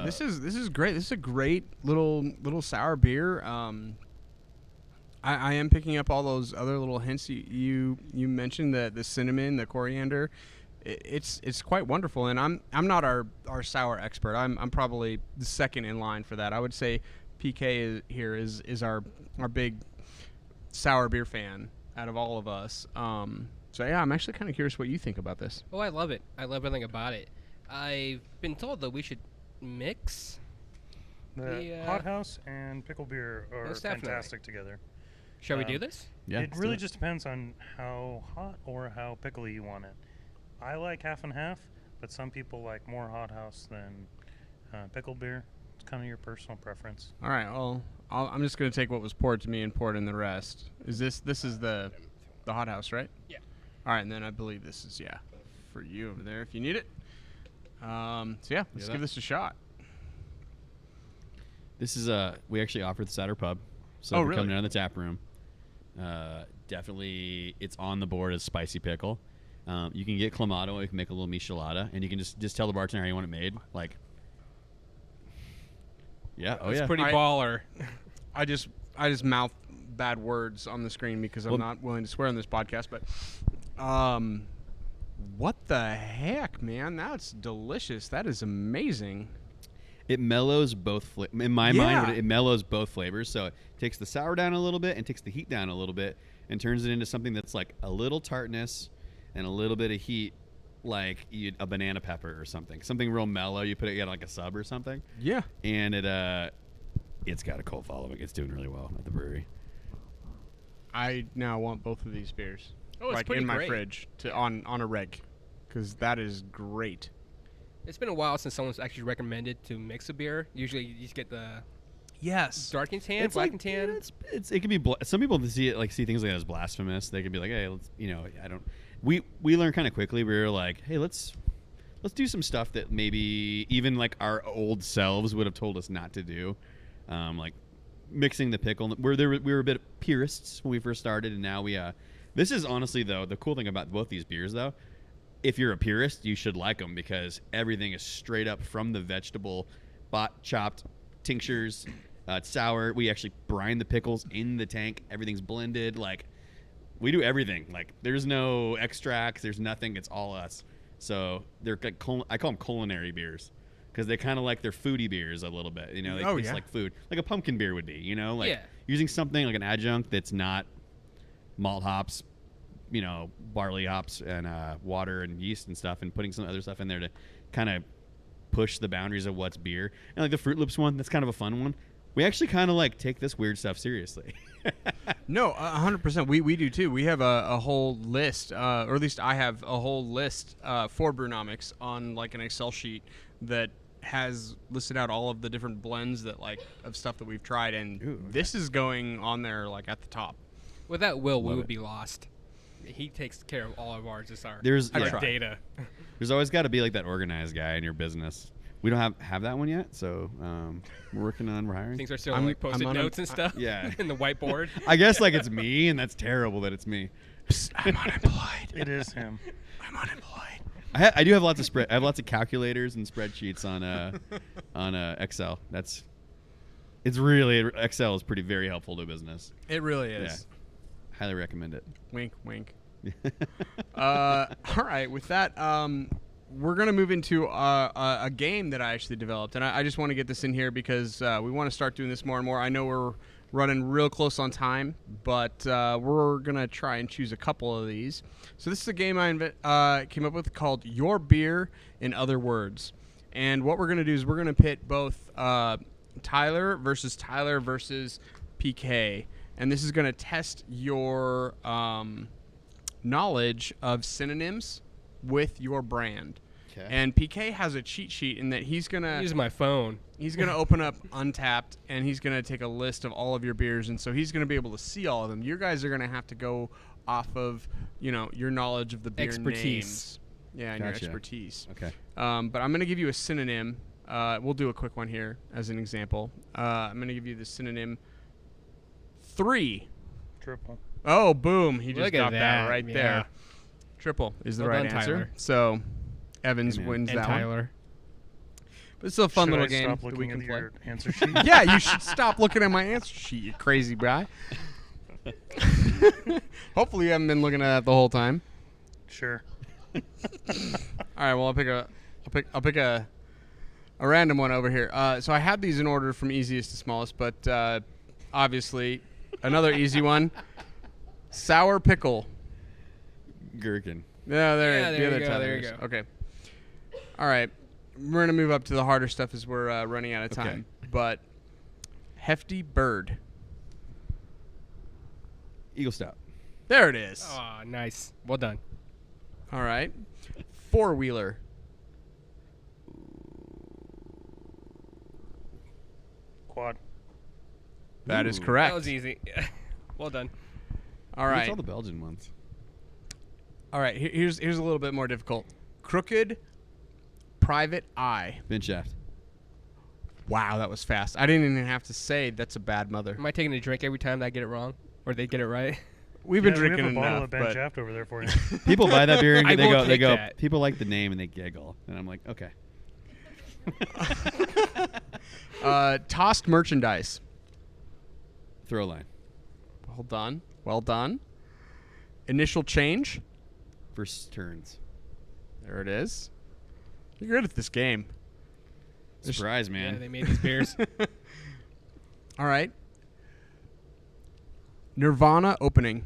[SPEAKER 1] This is great. This is a great little sour beer. I am picking up all those other little hints you mentioned, the cinnamon, the coriander. It's quite wonderful, and I'm not our sour expert. I'm probably the second in line for that. I would say PK is our big sour beer fan out of all of us. So yeah, I'm actually kind of curious what you think about this.
[SPEAKER 3] Oh, I love it. I love everything about it. I've been told that we should mix.
[SPEAKER 2] The hot house and pickle beer are
[SPEAKER 3] Most definitely.
[SPEAKER 2] fantastic together.
[SPEAKER 3] Shall we do this?
[SPEAKER 4] Yeah,
[SPEAKER 2] It
[SPEAKER 4] let's do
[SPEAKER 2] really just depends on how hot or how pickly you want it. I like half and half, but some people like more hot house than pickle beer. It's kind of your personal preference.
[SPEAKER 1] All right. Well, I'm just gonna take what was poured to me and pour it in the rest. Is this is the hot house, right?
[SPEAKER 3] Yeah.
[SPEAKER 1] All right, and then I believe this is for you over there if you need it. So yeah, let's give this a shot.
[SPEAKER 4] This is we actually offer this at our pub. So
[SPEAKER 1] Oh,
[SPEAKER 4] if you're
[SPEAKER 1] really?
[SPEAKER 4] coming down to the tap room. Definitely, it's on the board as spicy pickle. You can get clamato. You can make a little michelada, and you can just tell the bartender how you want it made. Like, yeah, oh
[SPEAKER 3] It's
[SPEAKER 4] yeah,
[SPEAKER 3] pretty baller.
[SPEAKER 1] I just mouth bad words on the screen because I'm not willing to swear on this podcast. But, what the heck, man? That's delicious. That is amazing.
[SPEAKER 4] it mellows both. In my mind, it mellows both flavors. So it takes the sour down a little bit and takes the heat down a little bit and turns it into something that's like a little tartness and a little bit of heat, like a banana pepper or something real mellow. You put it in like a sub or something.
[SPEAKER 1] Yeah.
[SPEAKER 4] And it's got a cult following. It's doing really well at the brewery.
[SPEAKER 1] I now want both of these beers.
[SPEAKER 3] Oh, it's
[SPEAKER 1] like
[SPEAKER 3] pretty
[SPEAKER 1] in my
[SPEAKER 3] great.
[SPEAKER 1] fridge on a reg, because that is great.
[SPEAKER 3] It's been a while since someone's actually recommended to mix a beer. Usually, you just get the dark and tan, black and tan.
[SPEAKER 4] It can be. Some people see things like that as blasphemous. They could be like, hey, let's, I don't. We learned kind of quickly. We were like, hey, let's do some stuff that maybe even like our old selves would have told us not to do, like mixing the pickle. We were a bit purists when we first started, and now we. This is honestly though the cool thing about both these beers though. If you're a purist, you should like them because everything is straight up from the vegetable, chopped tinctures. It's sour. We actually brine the pickles in the tank. Everything's blended. Like, we do everything. Like, there's no extracts. There's nothing. It's all us. So they're like I call them culinary beers because they kind of like they're foodie beers a little bit. They taste like food, like a pumpkin beer would be. Using something like an adjunct that's not malt hops, barley hops and water and yeast and stuff, and putting some other stuff in there to kind of push the boundaries of what's beer. And like the Fruit Loops one, that's kind of a fun one. We actually kind of like take this weird stuff seriously.
[SPEAKER 1] No, 100%. We do too. We have a whole list, or at least I have a whole list for Brewnomics on like an Excel sheet that has listed out all of the different blends of stuff that we've tried, and this is going on there like at the top.
[SPEAKER 3] Without Will, we would be lost. He takes care of all of ours. It's our data.
[SPEAKER 4] There's always got to be like that organized guy in your business. We don't have that one yet, so we're hiring.
[SPEAKER 3] Things are still like post-it notes and stuff.
[SPEAKER 4] Yeah.
[SPEAKER 3] In the whiteboard.
[SPEAKER 4] I guess like it's me, and that's terrible that it's me.
[SPEAKER 1] Psst, I'm unemployed.
[SPEAKER 2] It is him.
[SPEAKER 1] I'm unemployed.
[SPEAKER 4] I do have lots of I have lots of calculators and spreadsheets on Excel. It's really Excel is very helpful to business.
[SPEAKER 1] It really is.
[SPEAKER 4] Yeah. Highly recommend it.
[SPEAKER 1] Wink, wink. All right, with that, we're going to move into a game that I actually developed. And I just want to get this in here because we want to start doing this more and more. I know we're running real close on time, but we're going to try and choose a couple of these. So this is a game I came up with called Your Beer in Other Words. And what we're going to do is we're going to pit both Tyler versus PK. And this is going to test your knowledge of synonyms with your brand. Okay. And PK has a cheat sheet in that he's going to
[SPEAKER 3] use my phone.
[SPEAKER 1] He's going to open up Untapped, and he's going to take a list of all of your beers. And so he's going to be able to see all of them. You guys are going to have to go off of, your knowledge of the beer names. Yeah, and your expertise.
[SPEAKER 4] Okay.
[SPEAKER 1] But I'm going to give you a synonym. We'll do a quick one here as an example. I'm going to give you the synonym 3.
[SPEAKER 2] Triple.
[SPEAKER 1] Oh, boom. He just
[SPEAKER 3] Look
[SPEAKER 1] got
[SPEAKER 3] at
[SPEAKER 1] that right
[SPEAKER 3] yeah.
[SPEAKER 1] there. Triple is the
[SPEAKER 3] Well
[SPEAKER 1] right
[SPEAKER 3] done,
[SPEAKER 1] answer.
[SPEAKER 3] Tyler.
[SPEAKER 1] So Evans wins
[SPEAKER 3] and
[SPEAKER 1] that
[SPEAKER 3] Tyler.
[SPEAKER 1] one. But it's still a fun
[SPEAKER 2] Should
[SPEAKER 1] little
[SPEAKER 2] I
[SPEAKER 1] game
[SPEAKER 2] stop
[SPEAKER 1] that
[SPEAKER 2] looking
[SPEAKER 1] we can
[SPEAKER 2] at
[SPEAKER 1] play.
[SPEAKER 2] your answer sheet?
[SPEAKER 1] Yeah, you should stop looking at my answer sheet, you crazy guy. Hopefully you haven't been looking at that the whole time.
[SPEAKER 2] Sure.
[SPEAKER 1] All right, well I'll pick a random one over here. So I had these in order from easiest to smallest, but obviously another easy one. Sour pickle.
[SPEAKER 4] Gherkin.
[SPEAKER 1] Yeah,
[SPEAKER 3] there
[SPEAKER 1] the other
[SPEAKER 3] you go,
[SPEAKER 1] Tyler
[SPEAKER 3] there you
[SPEAKER 1] is.
[SPEAKER 3] go.
[SPEAKER 1] Okay. All right. We're going to move up to the harder stuff as we're running out of time.
[SPEAKER 4] Okay.
[SPEAKER 1] But Hefty Bird.
[SPEAKER 4] Eagle Stout.
[SPEAKER 1] There it is.
[SPEAKER 3] Oh, nice. Well done.
[SPEAKER 1] All right. Four-wheeler.
[SPEAKER 2] Quad.
[SPEAKER 1] That is
[SPEAKER 4] Ooh.
[SPEAKER 1] correct.
[SPEAKER 3] That was easy. Well done.
[SPEAKER 1] All
[SPEAKER 4] What's
[SPEAKER 1] right.
[SPEAKER 4] all the Belgian ones?
[SPEAKER 1] All right. Here's a little bit more difficult. Crooked Private Eye.
[SPEAKER 4] Bin Shaft.
[SPEAKER 1] Wow, that was fast. I didn't even have to say that's a bad mother.
[SPEAKER 3] Am I taking a drink every time that I get it wrong? Or they get it right?
[SPEAKER 1] We've been
[SPEAKER 2] Yeah,
[SPEAKER 1] drinking
[SPEAKER 2] we have a bottle
[SPEAKER 1] enough,
[SPEAKER 2] of Ben
[SPEAKER 1] but
[SPEAKER 2] Shaft over there for you.
[SPEAKER 4] People buy that beer and
[SPEAKER 3] I
[SPEAKER 4] they
[SPEAKER 3] will take
[SPEAKER 4] go.
[SPEAKER 3] that.
[SPEAKER 4] People like the name and they giggle, and I'm like, okay.
[SPEAKER 1] tossed merchandise.
[SPEAKER 4] Throw line.
[SPEAKER 1] Well done. Well done. Initial change.
[SPEAKER 4] First turns.
[SPEAKER 1] There it is. You're good at this game.
[SPEAKER 4] Surprise,
[SPEAKER 3] Yeah,
[SPEAKER 4] man.
[SPEAKER 3] they made these beers.
[SPEAKER 1] All right. Nirvana opening.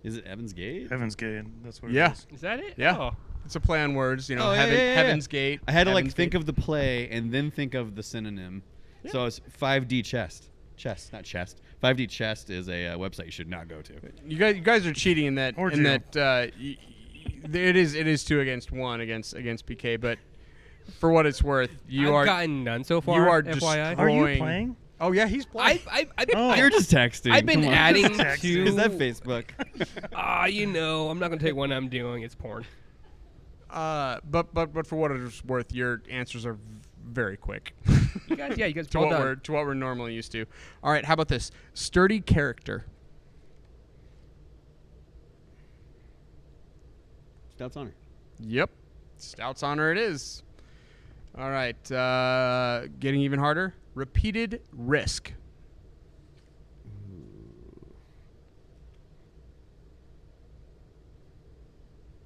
[SPEAKER 4] Is it Evans Gate?
[SPEAKER 2] Heaven's Gate. That's what
[SPEAKER 1] Yeah.
[SPEAKER 2] it is.
[SPEAKER 3] Is that it?
[SPEAKER 1] Yeah.
[SPEAKER 3] Oh.
[SPEAKER 1] It's a play on words,
[SPEAKER 4] Oh, yeah,
[SPEAKER 1] Heaven,
[SPEAKER 4] yeah, yeah.
[SPEAKER 1] Heaven's Gate.
[SPEAKER 4] I had to
[SPEAKER 1] Heaven's
[SPEAKER 4] think
[SPEAKER 1] Gate.
[SPEAKER 4] of the play and then think of the synonym.
[SPEAKER 1] Yeah.
[SPEAKER 4] So it's 5D chest. Chest, not chest. 5D chest is a website you should not go to.
[SPEAKER 1] You guys are cheating in that.
[SPEAKER 2] Or
[SPEAKER 1] in
[SPEAKER 2] jail.
[SPEAKER 1] that, it is 2-1 against PK. But for what it's worth,
[SPEAKER 3] I've gotten none so far.
[SPEAKER 1] you are
[SPEAKER 3] FYI.
[SPEAKER 2] Are you
[SPEAKER 1] destroying-
[SPEAKER 2] playing?
[SPEAKER 1] Oh yeah, he's playing.
[SPEAKER 3] I've been,
[SPEAKER 2] Oh.
[SPEAKER 4] You're just texting.
[SPEAKER 3] I've been
[SPEAKER 4] Come on.
[SPEAKER 3] adding
[SPEAKER 2] Texting.
[SPEAKER 3] to.
[SPEAKER 4] Is that Facebook?
[SPEAKER 3] I'm not gonna take one I'm doing. It's porn.
[SPEAKER 1] But for what it's worth, your answers are very quick.
[SPEAKER 3] You guys, you guys,
[SPEAKER 1] to
[SPEAKER 3] well
[SPEAKER 1] what
[SPEAKER 3] done.
[SPEAKER 1] we're normally used to. All right, how about this? Sturdy character.
[SPEAKER 4] Stout's honor.
[SPEAKER 1] Yep. Stout's honor it is. All right, getting even harder. Repeated risk.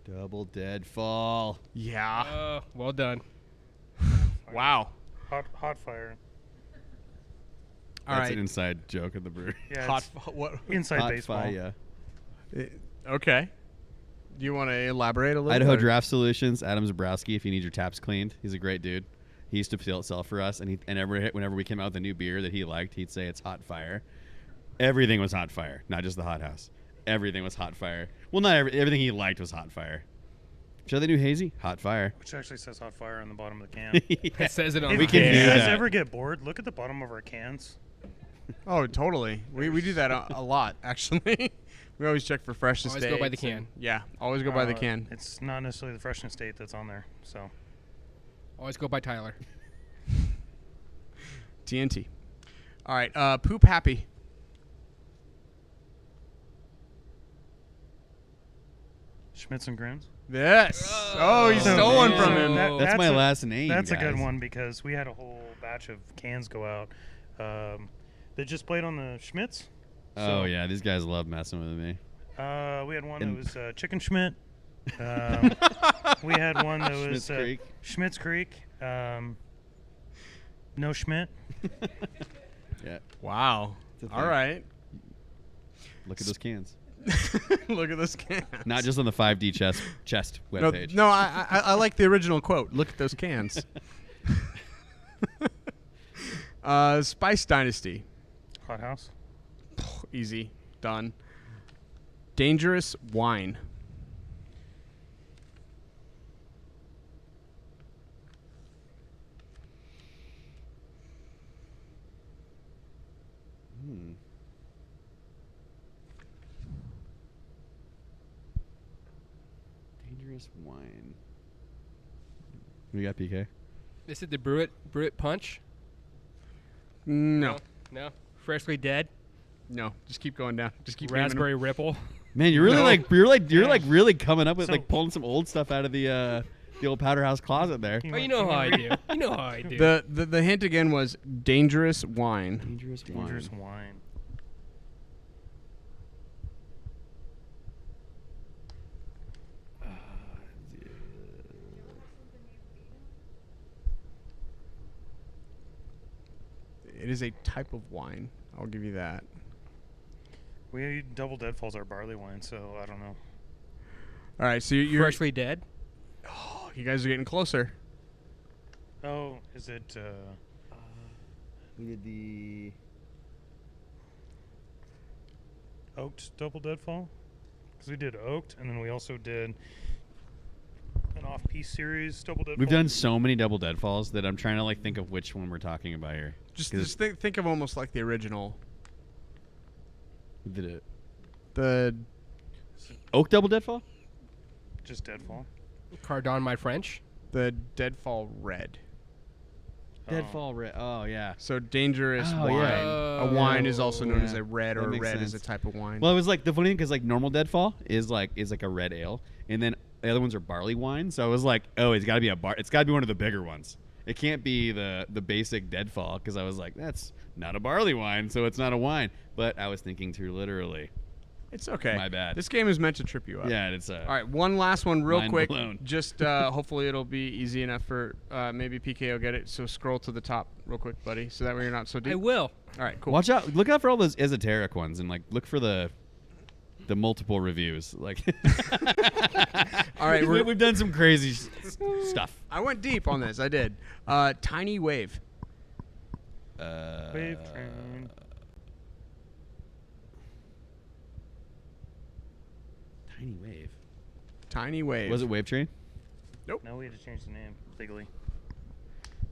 [SPEAKER 4] Double deadfall.
[SPEAKER 1] Yeah.
[SPEAKER 3] Well done.
[SPEAKER 1] Wow.
[SPEAKER 2] Hot fire.
[SPEAKER 1] All
[SPEAKER 4] That's
[SPEAKER 1] right.
[SPEAKER 4] an inside joke of the brewery.
[SPEAKER 2] Yeah,
[SPEAKER 1] Hot.
[SPEAKER 2] it's
[SPEAKER 1] What?
[SPEAKER 2] inside
[SPEAKER 4] Hot
[SPEAKER 2] baseball.
[SPEAKER 4] fire, yeah.
[SPEAKER 1] Okay. Do you want to elaborate a little?
[SPEAKER 4] Idaho
[SPEAKER 1] or-
[SPEAKER 4] Draft Solutions, Adam Zabrowski, if you need your taps cleaned. He's a great dude. He used to sell for us, and whenever we came out with a new beer that he liked, he'd say it's hot fire. Everything was hot fire, not just the hot house. Everything was hot fire. Well, not everything he liked was hot fire. Show the new hazy, hot fire.
[SPEAKER 2] Which actually says hot fire on the bottom of the can.
[SPEAKER 3] It says it on
[SPEAKER 2] If
[SPEAKER 3] the
[SPEAKER 4] We can
[SPEAKER 2] you
[SPEAKER 4] do
[SPEAKER 3] can.
[SPEAKER 2] guys
[SPEAKER 4] that.
[SPEAKER 2] ever get bored, look at the bottom of our cans.
[SPEAKER 1] Oh, totally. We do that a lot, actually. We always check for freshness
[SPEAKER 3] Always go by the
[SPEAKER 1] dates and-
[SPEAKER 3] can.
[SPEAKER 1] Yeah, always go by the can.
[SPEAKER 2] It's not necessarily the freshness date that's on there. So
[SPEAKER 3] Always go by Tyler.
[SPEAKER 1] TNT. All right, poop happy.
[SPEAKER 2] Schmitz and Grins.
[SPEAKER 1] Yes. Oh, he
[SPEAKER 2] So-
[SPEAKER 1] stole one from
[SPEAKER 2] so
[SPEAKER 1] him.
[SPEAKER 2] that-
[SPEAKER 4] That's my
[SPEAKER 2] a-
[SPEAKER 4] last name,
[SPEAKER 2] That's a
[SPEAKER 4] guys.
[SPEAKER 2] good one because we had a whole batch of cans go out. They just played on the Schmitz.
[SPEAKER 4] Oh, yeah. These guys love messing with me.
[SPEAKER 2] We had one
[SPEAKER 4] And-
[SPEAKER 2] that was Chicken Schmidt. We had one that was
[SPEAKER 4] Schmitz Creek.
[SPEAKER 2] Schmitz Creek. No Schmidt.
[SPEAKER 4] Yeah.
[SPEAKER 1] Wow.
[SPEAKER 4] It's a
[SPEAKER 1] All
[SPEAKER 4] thing.
[SPEAKER 1] right.
[SPEAKER 4] Look at those cans.
[SPEAKER 1] Look at this can.
[SPEAKER 4] Not just on the 5D chest
[SPEAKER 1] No,
[SPEAKER 4] webpage.
[SPEAKER 1] no, I like the original quote. Look at those cans. Spice Dynasty.
[SPEAKER 2] Hot House.
[SPEAKER 1] Easy. Done. Dangerous wine.
[SPEAKER 4] Dangerous wine. We got PK.
[SPEAKER 3] This is the Brew It Punch.
[SPEAKER 1] No.
[SPEAKER 3] No. Freshly Dead.
[SPEAKER 1] No. Just keep going down. Just keep naming 'em.
[SPEAKER 3] Raspberry Ripple.
[SPEAKER 4] Man, you're really
[SPEAKER 1] No.
[SPEAKER 4] like really coming up with
[SPEAKER 2] So-
[SPEAKER 4] like pulling some old stuff out of the old Powderhouse closet there.
[SPEAKER 3] Oh, you know how I do. You know how I do.
[SPEAKER 1] The hint again was dangerous wine.
[SPEAKER 4] Dangerous wine.
[SPEAKER 2] Dangerous wine.
[SPEAKER 1] It is a type of wine. I'll give you that.
[SPEAKER 2] We Double Deadfall's our barley wine, so I don't know.
[SPEAKER 1] All right, so you're
[SPEAKER 3] Freshly dead.
[SPEAKER 1] Oh, you guys are getting closer.
[SPEAKER 2] Oh, is it?
[SPEAKER 4] We did the
[SPEAKER 2] Oaked Double Deadfall? Because we did Oaked, and then we also did an off-piece series Double Deadfall.
[SPEAKER 4] We've done so many Double Deadfalls that I'm trying to like think of which one we're talking about here.
[SPEAKER 1] Just think of almost like the original.
[SPEAKER 4] We did it.
[SPEAKER 1] The
[SPEAKER 4] Oak Double Deadfall?
[SPEAKER 2] Just Deadfall.
[SPEAKER 3] Cardon, my French.
[SPEAKER 1] the Deadfall Red.
[SPEAKER 4] Deadfall Red. Oh, yeah.
[SPEAKER 1] So dangerous
[SPEAKER 4] Oh,
[SPEAKER 1] wine.
[SPEAKER 4] yeah.
[SPEAKER 1] A wine is also known as
[SPEAKER 4] Yeah.
[SPEAKER 1] a red,
[SPEAKER 4] That
[SPEAKER 1] or
[SPEAKER 4] makes
[SPEAKER 1] red is a
[SPEAKER 4] sense.
[SPEAKER 1] type of wine.
[SPEAKER 4] Well, it was like the funny thing because like normal Deadfall is like a red ale, and then the other ones are barley wine. So I was like, oh, it's got to be it's got to be one of the bigger ones. It can't be the basic Deadfall because I was like, that's not a barley wine, so it's not a wine. But I was thinking too literally.
[SPEAKER 1] It's okay.
[SPEAKER 4] My bad.
[SPEAKER 1] This game is meant to trip you up.
[SPEAKER 4] Yeah, it's
[SPEAKER 1] All right, one last one real
[SPEAKER 4] mind
[SPEAKER 1] quick.
[SPEAKER 4] blown.
[SPEAKER 1] Just hopefully it'll be easy enough for maybe PK will get it. So scroll to the top real quick, buddy, so that way you're not so deep.
[SPEAKER 3] I will.
[SPEAKER 1] All right, cool.
[SPEAKER 4] Watch out! Look out for all those esoteric ones, and like look for the multiple reviews. Like,
[SPEAKER 1] All right,
[SPEAKER 4] we've done some crazy stuff.
[SPEAKER 1] I went deep on this. I did. Tiny Wave.
[SPEAKER 2] Wave train.
[SPEAKER 4] Tiny Wave.
[SPEAKER 1] Tiny Wave.
[SPEAKER 4] Was it Wave Train?
[SPEAKER 2] No, we had to change the name legally.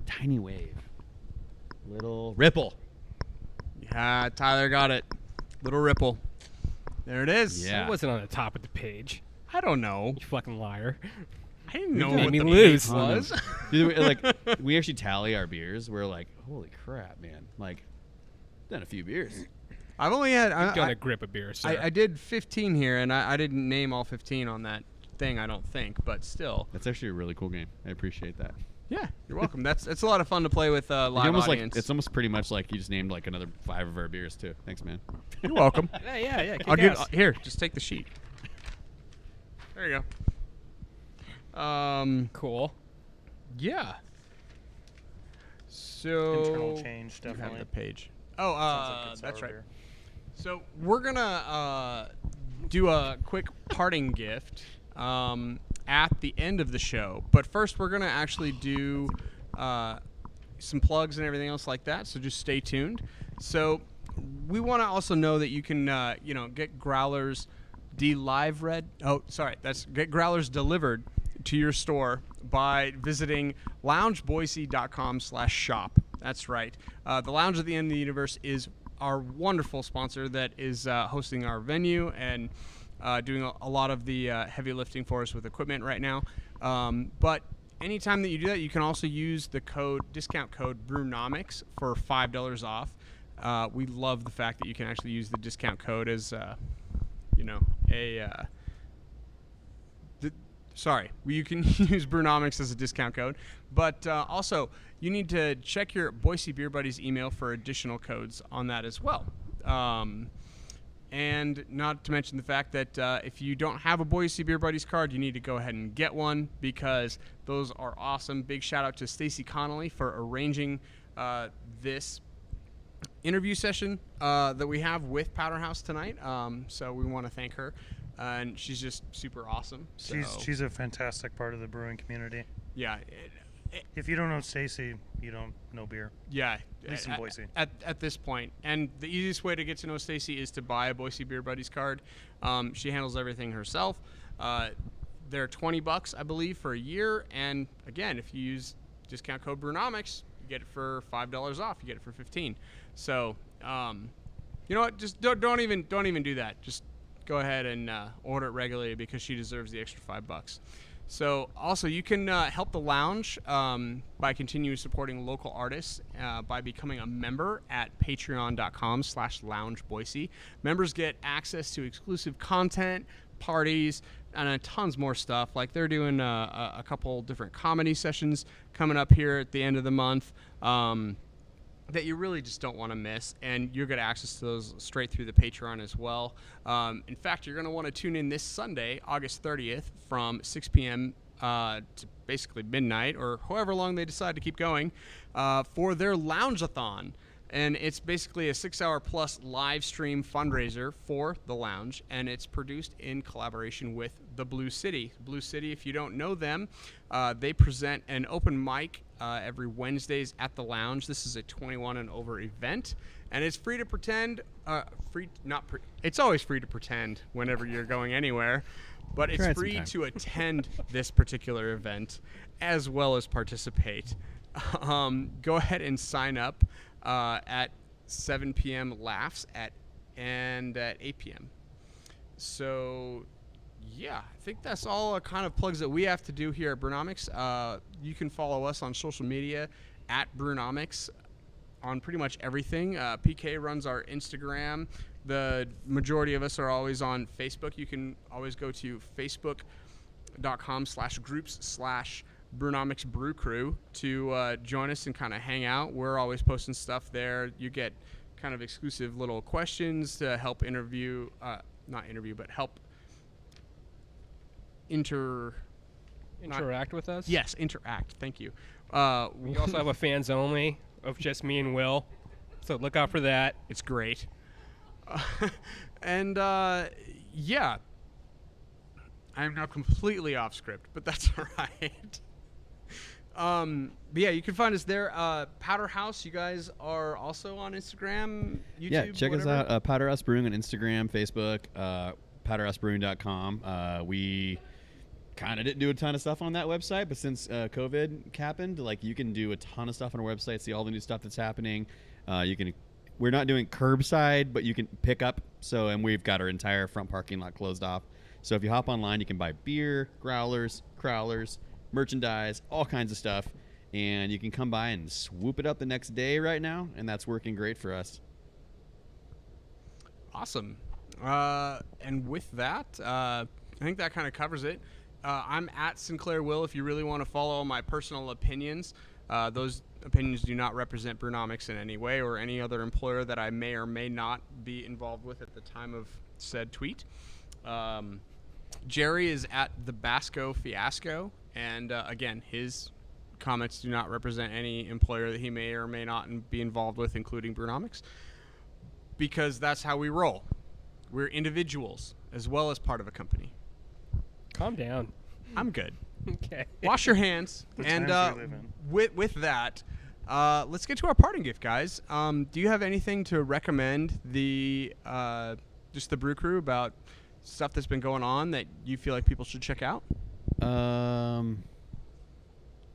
[SPEAKER 4] Tiny Wave. Little Ripple.
[SPEAKER 1] Yeah, Tyler got it. Little Ripple. There it is.
[SPEAKER 4] Yeah.
[SPEAKER 3] It wasn't on the top of the page.
[SPEAKER 1] I don't know.
[SPEAKER 3] You fucking liar.
[SPEAKER 1] I didn't know
[SPEAKER 3] made
[SPEAKER 1] what
[SPEAKER 3] me
[SPEAKER 1] the
[SPEAKER 3] lose.
[SPEAKER 1] page was.
[SPEAKER 4] Dude, like we actually tally our beers. We're like, holy crap, man! Like, done a few beers.
[SPEAKER 1] I've only had.
[SPEAKER 3] You've done a grip of beer, sir.
[SPEAKER 1] I did 15 here, and I didn't name all 15 on that thing. I don't think, but still.
[SPEAKER 4] That's actually a really cool game. I appreciate that.
[SPEAKER 1] Yeah, you're welcome. It's a lot of fun to play with live
[SPEAKER 4] almost
[SPEAKER 1] audience.
[SPEAKER 4] Like it's almost pretty much like you just named like another 5 of our beers too. Thanks, man.
[SPEAKER 1] You're welcome.
[SPEAKER 3] Yeah.
[SPEAKER 1] I'll
[SPEAKER 3] kick
[SPEAKER 1] give
[SPEAKER 3] ass.
[SPEAKER 1] here. Just take the sheet. There you go.
[SPEAKER 3] Cool.
[SPEAKER 1] Yeah. So
[SPEAKER 2] Internal change,
[SPEAKER 1] you have
[SPEAKER 2] definitely.
[SPEAKER 1] the page. Oh,
[SPEAKER 2] Sounds like good
[SPEAKER 1] that's
[SPEAKER 2] sour
[SPEAKER 1] right.
[SPEAKER 2] beer.
[SPEAKER 1] So we're gonna do a quick parting gift at the end of the show, but first we're gonna actually do some plugs and everything else like that. So just stay tuned. So we want to also know that you can get growlers get growlers delivered to your store by visiting loungeboise.com/shop. That's right. The Lounge at the End of the Universe is our wonderful sponsor that is hosting our venue and doing a lot of the heavy lifting for us with equipment right now. But anytime that you do that, you can also use the discount code Brewnomics for $5 off. We love the fact that you can actually use the discount code as you can use Brewnomics as a discount code, but also you need to check your Boise Beer Buddies email for additional codes on that as well. And not to mention the fact that if you don't have a Boise Beer Buddies card, you need to go ahead and get one because those are awesome. Big shout out to Stacy Connolly for arranging this interview session that we have with Powderhaus tonight. So we want to thank her. And she's just super awesome. So.
[SPEAKER 2] She's a fantastic part of the brewing community.
[SPEAKER 1] Yeah.
[SPEAKER 2] If you don't know Stacy, you don't know beer.
[SPEAKER 1] Yeah.
[SPEAKER 2] At least in Boise.
[SPEAKER 1] At this point. And the easiest way to get to know Stacy is to buy a Boise Beer Buddies card. She handles everything herself. They're $20, I believe, for a year. And again, if you use discount code Brewnomics, you get it for $5 off. You get it for $15. So, you know what? Just don't even do that. Just go ahead and order it regularly because she deserves the extra $5. So also you can help the lounge by continuing supporting local artists by becoming a member at patreon.com/loungeboise. Members get access to exclusive content, parties, and tons more stuff. Like they're doing a couple different comedy sessions coming up here at the end of the month. That you really just don't want to miss, and you'll get access to those straight through the Patreon as well. In fact, you're going to want to tune in this Sunday, August 30th, from 6 p.m. To basically midnight, or however long they decide to keep going, for their Lounge-a-thon. And it's basically a 6-hour plus live stream fundraiser for the lounge, and it's produced in collaboration with the Blue City. Blue City, if you don't know them, they present an open mic every Wednesdays at the lounge. This is a 21 and over event, and it's free to pretend. It's always free to pretend whenever you're going anywhere, but it's free to attend this particular event as well as participate. Go ahead and sign up at 7 p.m. laughs and at 8 p.m. So, yeah, I think that's all kind of plugs that we have to do here at Brewnomics. You can follow us on social media at Brewnomics on pretty much everything. PK runs our Instagram. The majority of us are always on Facebook. You can always go to facebook.com/groups/Brewnomics Brew Crew to join us and kind of hang out. We're always posting stuff there. You get kind of exclusive little questions to help help
[SPEAKER 3] interact with us.
[SPEAKER 1] Yes, interact. Thank you.
[SPEAKER 3] We also have a fans only of just me and Will, so look out for that.
[SPEAKER 1] It's great. And yeah, I'm now completely off script, but that's all right. But yeah, you can find us there. Powderhaus, you guys are also on Instagram, YouTube.
[SPEAKER 4] Yeah, check
[SPEAKER 1] whatever.
[SPEAKER 4] us out. Powderhaus Brewing on Instagram, Facebook, powderhausbrewing.com. We kind of didn't do a ton of stuff on that website, but since COVID happened, like, you can do a ton of stuff on our website, see all the new stuff that's happening. We're not doing curbside, but you can pick up. And we've got our entire front parking lot closed off. So if you hop online, you can buy beer, growlers, crowlers, merchandise, all kinds of stuff, and you can come by and swoop it up the next day right now, and that's working great for us.
[SPEAKER 1] Awesome. And with that, I think that kind of covers it. I'm at Sinclair Will if you really want to follow my personal opinions. Those opinions do not represent Brewnomics in any way or any other employer that I may or may not be involved with at the time of said tweet. Jerry is at the Basco Fiasco, and again, his comments do not represent any employer that he may or may not be involved with, including Brewnomics, because that's how we roll. We're individuals as well as part of a company.
[SPEAKER 3] Calm down.
[SPEAKER 1] I'm good.
[SPEAKER 3] Okay.
[SPEAKER 1] Wash your hands.
[SPEAKER 2] And
[SPEAKER 1] with that, let's get to our parting gift, guys. Do you have anything to recommend just the brew crew about stuff that's been going on that you feel like people should check out?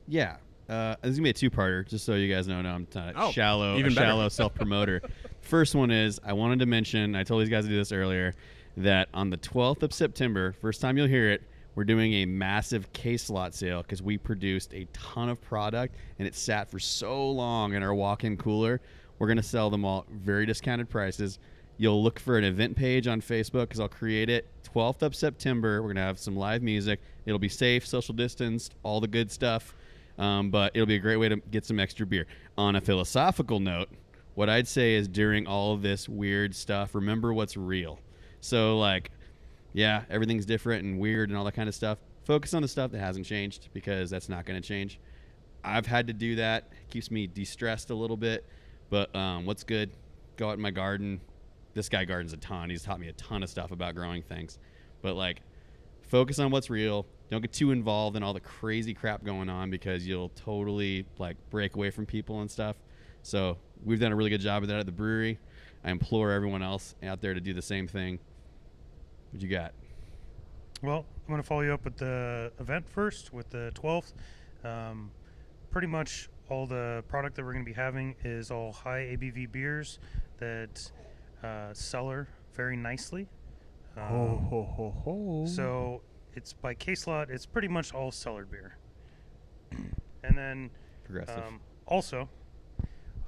[SPEAKER 4] Yeah. This is gonna be a two-parter, just so you guys know. I'm shallow self-promoter. First one is, I wanted to mention, I told these guys to do this earlier, that on the 12th of September, first time you'll hear it, we're doing a massive case lot sale because we produced a ton of product and it sat for so long in our walk-in cooler. We're going to sell them all very discounted prices. You'll look for an event page on Facebook because I'll create it. 12th of September, we're going to have some live music. It'll be safe, social distanced, all the good stuff, but it'll be a great way to get some extra beer. On a philosophical note, what I'd say is during all of this weird stuff, remember what's real. So, like, yeah, everything's different and weird and all that kind of stuff. Focus on the stuff that hasn't changed because that's not going to change. I've had to do that. It keeps me de-stressed a little bit. But what's good? Go out in my garden. This guy gardens a ton. He's taught me a ton of stuff about growing things. But, like, focus on what's real. Don't get too involved in all the crazy crap going on because you'll totally, like, break away from people and stuff. So we've done a really good job of that at the brewery. I implore everyone else out there to do the same thing. What you got?
[SPEAKER 2] Well, I'm going to follow you up with the event first, with the 12th. Pretty much all the product that we're going to be having is all high ABV beers that cellar very nicely. So it's by case lot. It's pretty much all cellared beer. And then
[SPEAKER 4] Progressive.
[SPEAKER 2] Also,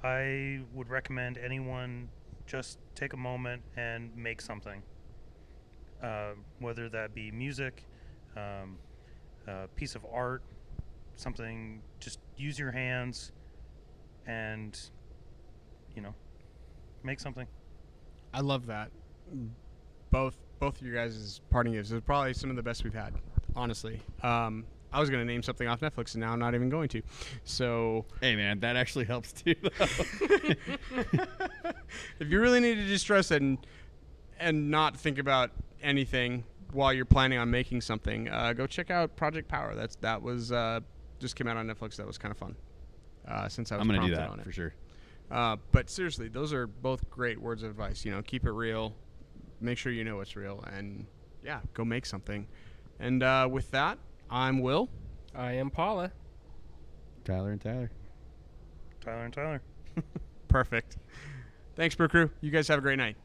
[SPEAKER 2] I would recommend anyone just take a moment and make something. Whether that be music, a piece of art, something, just use your hands and, make something.
[SPEAKER 1] I love that. Both of you guys' parting gifts is probably some of the best we've had, honestly. I was going to name something off Netflix, and now I'm not even going to. So,
[SPEAKER 4] hey man, that actually helps too.
[SPEAKER 1] If you really need to de-stress and not think about anything while you're planning on making something, go check out Project Power. That was just came out on Netflix. That was kind of fun. Since I was
[SPEAKER 4] I'm gonna do
[SPEAKER 1] prompted
[SPEAKER 4] that
[SPEAKER 1] on it
[SPEAKER 4] for sure.
[SPEAKER 1] But seriously, those are both great words of advice. Keep it real. Make sure you know it's real, and yeah, go make something. And with that, I'm Will.
[SPEAKER 3] I am Paula.
[SPEAKER 4] Tyler and Tyler.
[SPEAKER 2] Tyler and Tyler.
[SPEAKER 1] Perfect. Thanks, Brew Crew. You guys have a great night.